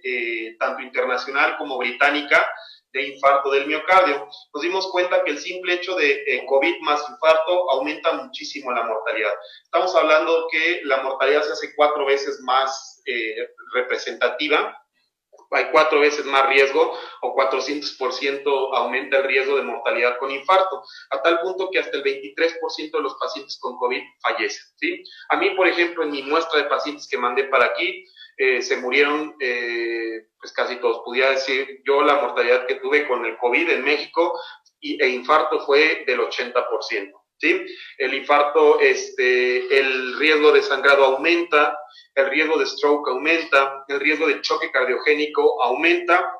tanto internacional como británica de infarto del miocardio. Nos dimos cuenta que el simple hecho de COVID más infarto aumenta muchísimo la mortalidad. Estamos hablando que la mortalidad se hace 4 veces más representativa. Hay 4 veces más riesgo, o 400% aumenta el riesgo de mortalidad con infarto, a tal punto que hasta el 23% de los pacientes con COVID fallecen, ¿sí? A mí, por ejemplo, en mi muestra de pacientes que mandé para aquí, se murieron pues casi todos. Pudiera decir yo la mortalidad que tuve con el COVID en México e infarto fue del 80%. ¿Sí? El infarto, el riesgo de sangrado aumenta, el riesgo de stroke aumenta, el riesgo de choque cardiogénico aumenta,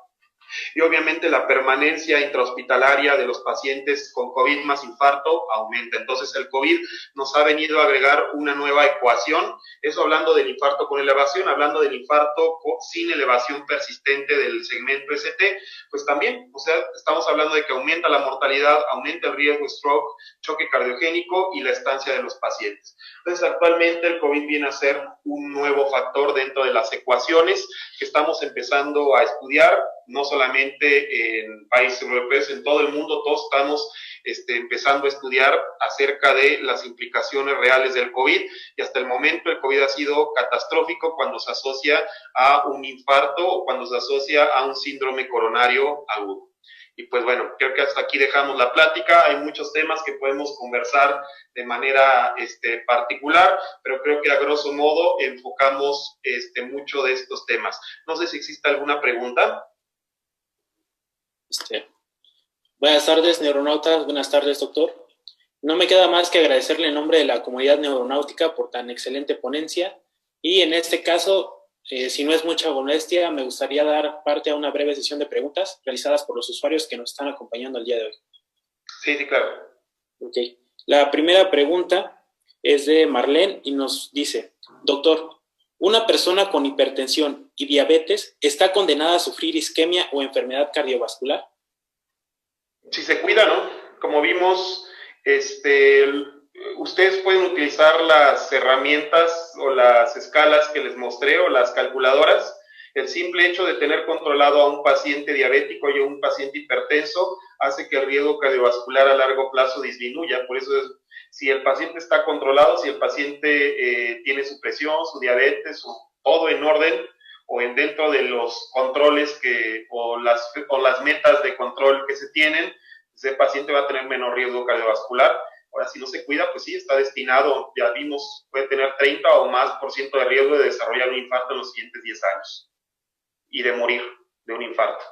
y obviamente la permanencia intrahospitalaria de los pacientes con COVID más infarto aumenta. Entonces el COVID nos ha venido a agregar una nueva ecuación, eso hablando del infarto con elevación. Hablando del infarto sin elevación persistente del segmento ST, pues también, o sea, estamos hablando de que aumenta la mortalidad, aumenta el riesgo de stroke, choque cardiogénico y la estancia de los pacientes. Entonces actualmente el COVID viene a ser un nuevo factor dentro de las ecuaciones que estamos empezando a estudiar, no solamente en países europeos, en todo el mundo. Todos estamos empezando a estudiar acerca de las implicaciones reales del COVID, y hasta el momento el COVID ha sido catastrófico cuando se asocia a un infarto o cuando se asocia a un síndrome coronario agudo. Y pues bueno, creo que hasta aquí dejamos la plática. Hay muchos temas que podemos conversar de manera particular, pero creo que a grosso modo enfocamos mucho de estos temas. No sé si existe alguna pregunta. Buenas tardes, neuronautas. Buenas tardes, doctor. No me queda más que agradecerle en nombre de la comunidad neuronáutica por tan excelente ponencia. Y en este caso, si no es mucha molestia, me gustaría dar parte a una breve sesión de preguntas realizadas por los usuarios que nos están acompañando el día de hoy. Sí, claro. Ok. La primera pregunta es de Marlene y nos dice: doctor, ¿una persona con hipertensión y diabetes está condenada a sufrir isquemia o enfermedad cardiovascular? Si se cuida, ¿no? Como vimos, ustedes pueden utilizar las herramientas o las escalas que les mostré o las calculadoras. El simple hecho de tener controlado a un paciente diabético y a un paciente hipertenso hace que el riesgo cardiovascular a largo plazo disminuya. Por eso si el paciente está controlado, si el paciente tiene su presión, su diabetes, todo en orden o dentro de los controles o las metas de control que se tienen, ese paciente va a tener menor riesgo cardiovascular. Ahora, si no se cuida, pues sí, está destinado, ya vimos, puede tener 30 o más por ciento de riesgo de desarrollar un infarto en los siguientes 10 años y de morir de un infarto.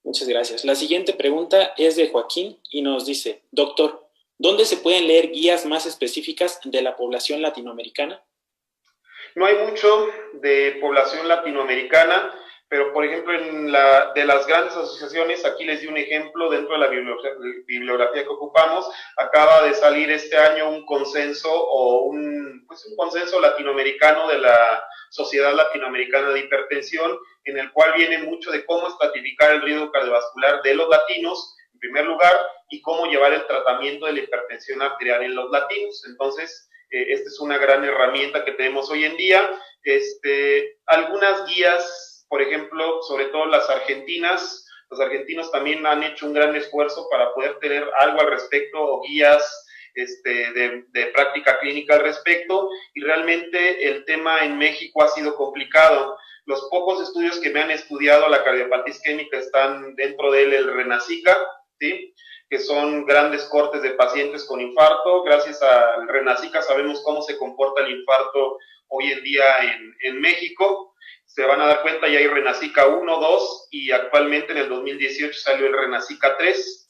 Muchas gracias. La siguiente pregunta es de Joaquín y nos dice: doctor, ¿dónde se pueden leer guías más específicas de la población latinoamericana? No hay mucho de población latinoamericana, pero por ejemplo de las grandes asociaciones, aquí les di un ejemplo dentro de la bibliografía que ocupamos, acaba de salir este año un consenso o un consenso latinoamericano de la Sociedad Latinoamericana de Hipertensión, en el cual viene mucho de cómo estratificar el riesgo cardiovascular de los latinos, en primer lugar, y cómo llevar el tratamiento de la hipertensión arterial en los latinos. Entonces, esta es una gran herramienta que tenemos hoy en día. Algunas guías, por ejemplo, sobre todo las argentinas, los argentinos también han hecho un gran esfuerzo para poder tener algo al respecto o guías de práctica clínica al respecto, y realmente el tema en México ha sido complicado. Los pocos estudios que me han estudiado la cardiopatía isquémica están dentro de él el RENASICA, ¿sí?, que son grandes cortes de pacientes con infarto. Gracias al RENASICA sabemos cómo se comporta el infarto hoy en día en México. Se van a dar cuenta, ya hay RENASICA 1, 2 y actualmente en el 2018 salió el RENASICA 3,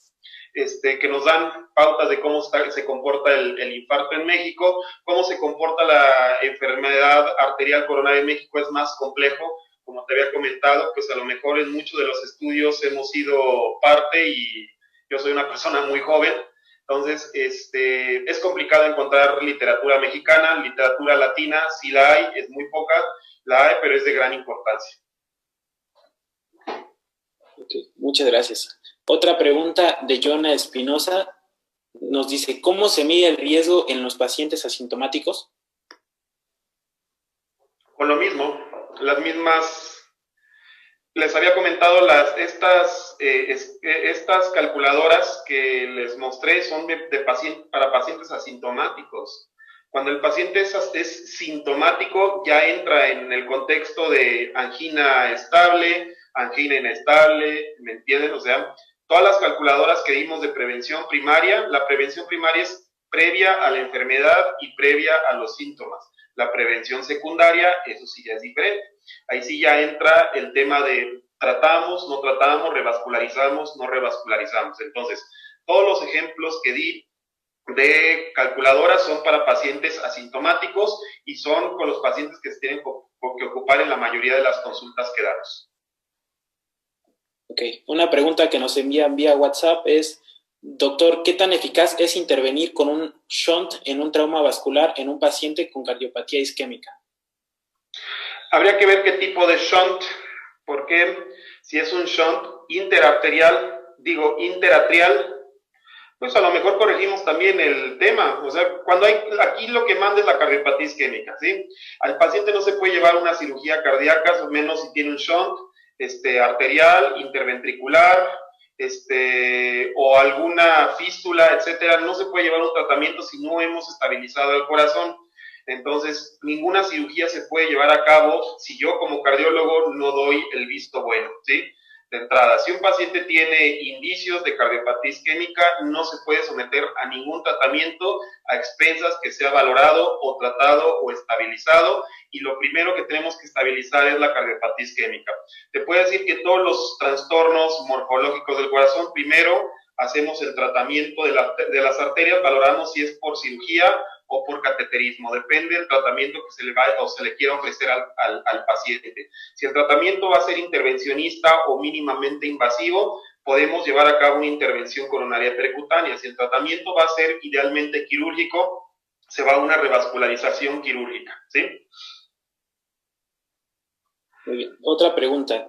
que nos dan pautas de cómo se comporta el infarto en México. Cómo se comporta la enfermedad arterial coronaria en México es más complejo. Como te había comentado, pues a lo mejor en muchos de los estudios hemos sido parte y yo soy una persona muy joven, entonces es complicado encontrar literatura mexicana. Literatura latina sí la hay, es muy poca, la hay, pero es de gran importancia. Okay, muchas gracias. Otra pregunta de Jonah Espinosa nos dice: ¿cómo se mide el riesgo en los pacientes asintomáticos? Con lo mismo, las mismas. Les había comentado, estas calculadoras que les mostré son para pacientes asintomáticos. Cuando el paciente es sintomático, ya entra en el contexto de angina estable, angina inestable, ¿me entienden? O sea, todas las calculadoras que dimos de prevención primaria, la prevención primaria es previa a la enfermedad y previa a los síntomas. La prevención secundaria, eso sí ya es diferente. Ahí sí ya entra el tema de tratamos, no tratamos, revascularizamos, no revascularizamos. Entonces, todos los ejemplos que di de calculadoras son para pacientes asintomáticos y son con los pacientes que se tienen que ocupar en la mayoría de las consultas que damos. Ok, una pregunta que nos envían vía WhatsApp es: doctor, ¿qué tan eficaz es intervenir con un shunt en un trauma vascular en un paciente con cardiopatía isquémica? Habría que ver qué tipo de shunt, porque si es un shunt interatrial, pues a lo mejor corregimos también el tema. O sea, cuando aquí lo que manda es la cardiopatía isquémica, ¿sí? Al paciente no se puede llevar una cirugía cardíaca, o menos si tiene un shunt arterial, interventricular, o alguna fístula, etcétera. No se puede llevar un tratamiento si no hemos estabilizado el corazón. Entonces, ninguna cirugía se puede llevar a cabo si yo como cardiólogo no doy el visto bueno, ¿sí? De entrada, si un paciente tiene indicios de cardiopatía isquémica, no se puede someter a ningún tratamiento a expensas que sea valorado o tratado o estabilizado, y lo primero que tenemos que estabilizar es la cardiopatía isquémica. Te puedo decir que todos los trastornos morfológicos del corazón, primero hacemos el tratamiento de las arterias, valoramos si es por cirugía o por cateterismo, depende del tratamiento que se le vaya o se le quiera ofrecer al paciente. Si el tratamiento va a ser intervencionista o mínimamente invasivo, podemos llevar a cabo una intervención coronaria percutánea. Si el tratamiento va a ser idealmente quirúrgico, se va a una revascularización quirúrgica, ¿sí? Muy bien. Otra pregunta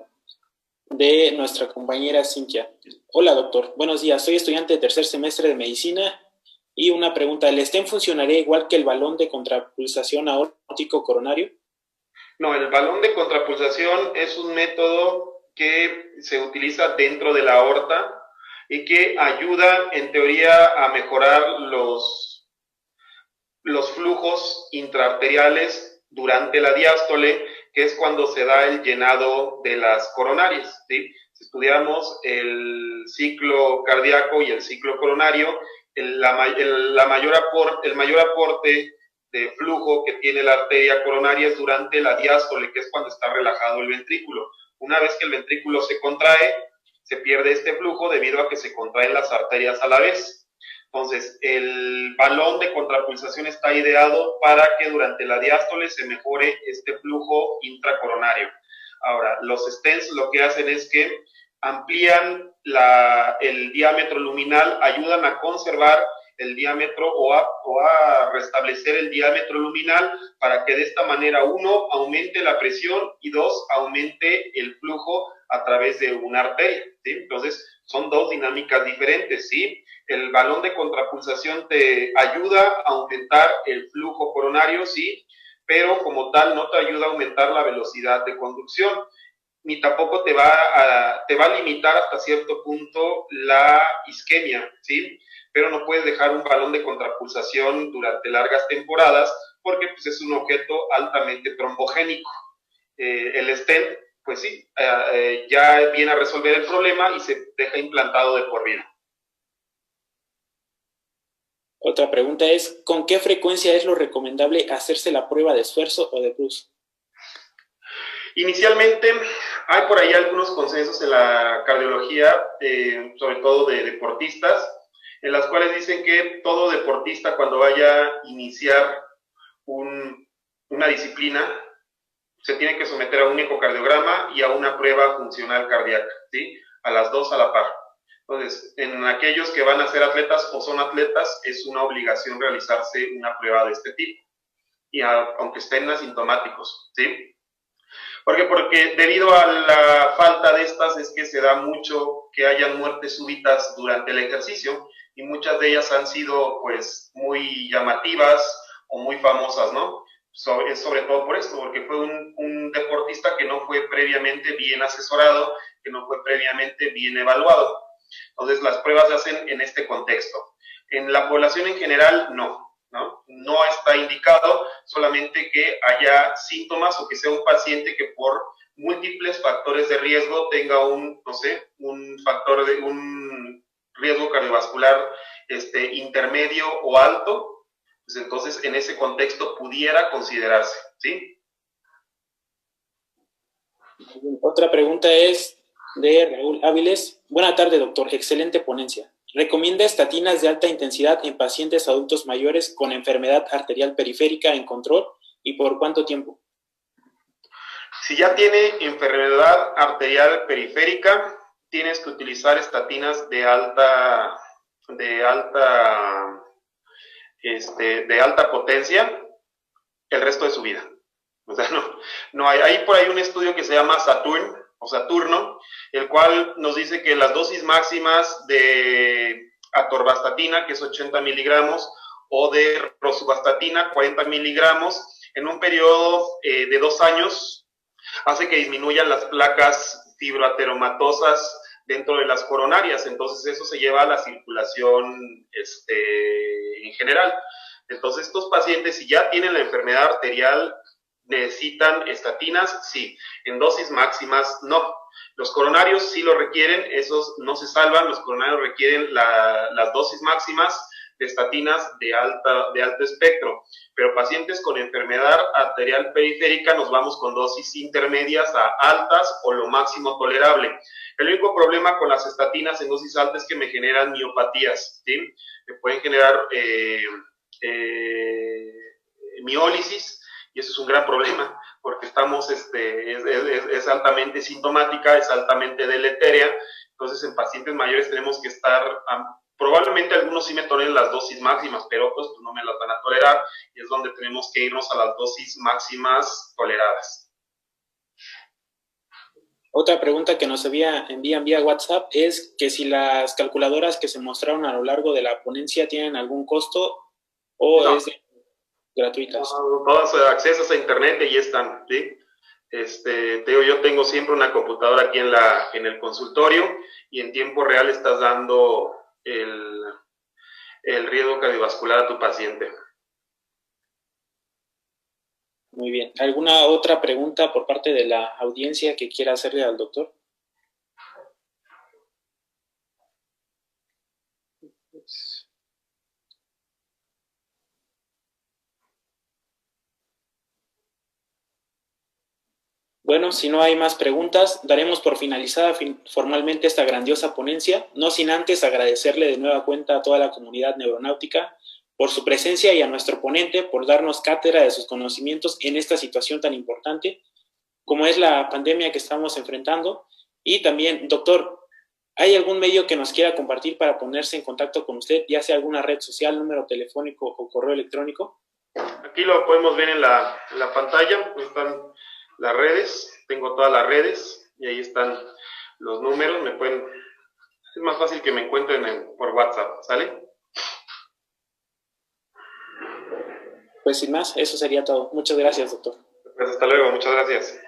de nuestra compañera Cintia. Hola, doctor. Buenos días. Soy estudiante de tercer semestre de medicina. Y una pregunta, ¿el stent funcionaría igual que el balón de contrapulsación aórtico coronario? No, el balón de contrapulsación es un método que se utiliza dentro de la aorta y que ayuda, en teoría, a mejorar los flujos intraarteriales durante la diástole, que es cuando se da el llenado de las coronarias, ¿sí? Si estudiamos el ciclo cardíaco y el ciclo coronario, el mayor aporte de flujo que tiene la arteria coronaria es durante la diástole, que es cuando está relajado el ventrículo. Una vez que el ventrículo se contrae, se pierde este flujo debido a que se contraen las arterias a la vez. Entonces, el balón de contrapulsación está ideado para que durante la diástole se mejore este flujo intracoronario. Ahora, los stents lo que hacen es que amplían el diámetro luminal, ayudan a conservar el diámetro o a restablecer el diámetro luminal para que de esta manera, uno, aumente la presión y dos, aumente el flujo a través de una arteria, ¿sí? Entonces, son dos dinámicas diferentes, ¿sí? El balón de contrapulsación te ayuda a aumentar el flujo coronario, sí, pero como tal no te ayuda a aumentar la velocidad de conducción, ni tampoco te va a limitar hasta cierto punto la isquemia, ¿sí? Pero no puedes dejar un balón de contrapulsación durante largas temporadas porque pues, es un objeto altamente trombogénico. El stent, pues sí, ya viene a resolver el problema y se deja implantado de por vida. Otra pregunta es, ¿con qué frecuencia es lo recomendable hacerse la prueba de esfuerzo o de Bruce? Inicialmente, hay por ahí algunos consensos en la cardiología, sobre todo de deportistas, en las cuales dicen que todo deportista cuando vaya a iniciar una disciplina, se tiene que someter a un ecocardiograma y a una prueba funcional cardíaca, ¿sí? A las dos a la par. Entonces, en aquellos que van a ser atletas o son atletas, es una obligación realizarse una prueba de este tipo, y aunque estén asintomáticos, ¿sí? Porque debido a la falta de estas es que se da mucho que hayan muertes súbitas durante el ejercicio, y muchas de ellas han sido pues muy llamativas o muy famosas, ¿no? Es sobre todo por esto, porque fue un deportista que no fue previamente bien asesorado, que no fue previamente bien evaluado. Entonces las pruebas se hacen en este contexto. En la población en general, no está indicado, solamente que haya síntomas o que sea un paciente que por múltiples factores de riesgo tenga un riesgo cardiovascular intermedio o alto, pues entonces en ese contexto pudiera considerarse, ¿sí? Otra pregunta es de Raúl Áviles. Buenas tardes, doctor. Excelente ponencia. ¿Recomienda estatinas de alta intensidad en pacientes adultos mayores con enfermedad arterial periférica en control y por cuánto tiempo? Si ya tiene enfermedad arterial periférica, tienes que utilizar estatinas de alta potencia el resto de su vida. O sea, no hay por ahí un estudio que se llama Saturno, el cual nos dice que las dosis máximas de atorvastatina, que es 80 miligramos, o de rosuvastatina, 40 miligramos, en un periodo de 2 años, hace que disminuyan las placas fibroateromatosas dentro de las coronarias. Entonces eso se lleva a la circulación en general. Entonces estos pacientes, si ya tienen la enfermedad arterial, ¿necesitan estatinas? Sí. En dosis máximas, no. Los coronarios sí lo requieren, esos no se salvan, los coronarios requieren las dosis máximas de estatinas de alto espectro, pero pacientes con enfermedad arterial periférica nos vamos con dosis intermedias a altas o lo máximo tolerable. El único problema con las estatinas en dosis altas es que me generan miopatías, ¿sí? Me pueden generar miólisis, y eso es un gran problema, porque es altamente sintomática, es altamente deletérea. Entonces en pacientes mayores tenemos que estar, probablemente algunos sí me toleren las dosis máximas, pero otros pues no me las van a tolerar, y es donde tenemos que irnos a las dosis máximas toleradas. Otra pregunta que nos envían vía WhatsApp es que si las calculadoras que se mostraron a lo largo de la ponencia tienen algún costo o no, es gratuitas. No, todas accesas a internet y están, ¿sí? Yo tengo siempre una computadora aquí en el consultorio, y en tiempo real estás dando el riesgo cardiovascular a tu paciente. Muy bien. ¿Alguna otra pregunta por parte de la audiencia que quiera hacerle al doctor? Bueno, si no hay más preguntas, daremos por finalizada formalmente esta grandiosa ponencia, no sin antes agradecerle de nueva cuenta a toda la comunidad neuronáutica por su presencia y a nuestro ponente por darnos cátedra de sus conocimientos en esta situación tan importante como es la pandemia que estamos enfrentando. Y también, doctor, ¿hay algún medio que nos quiera compartir para ponerse en contacto con usted, ya sea alguna red social, número telefónico o correo electrónico? Aquí lo podemos ver en la pantalla, están las redes, tengo todas las redes y ahí están los números. Es más fácil que me encuentren por WhatsApp, ¿sale? Pues sin más, eso sería todo. Muchas gracias, doctor. Pues hasta luego, muchas gracias.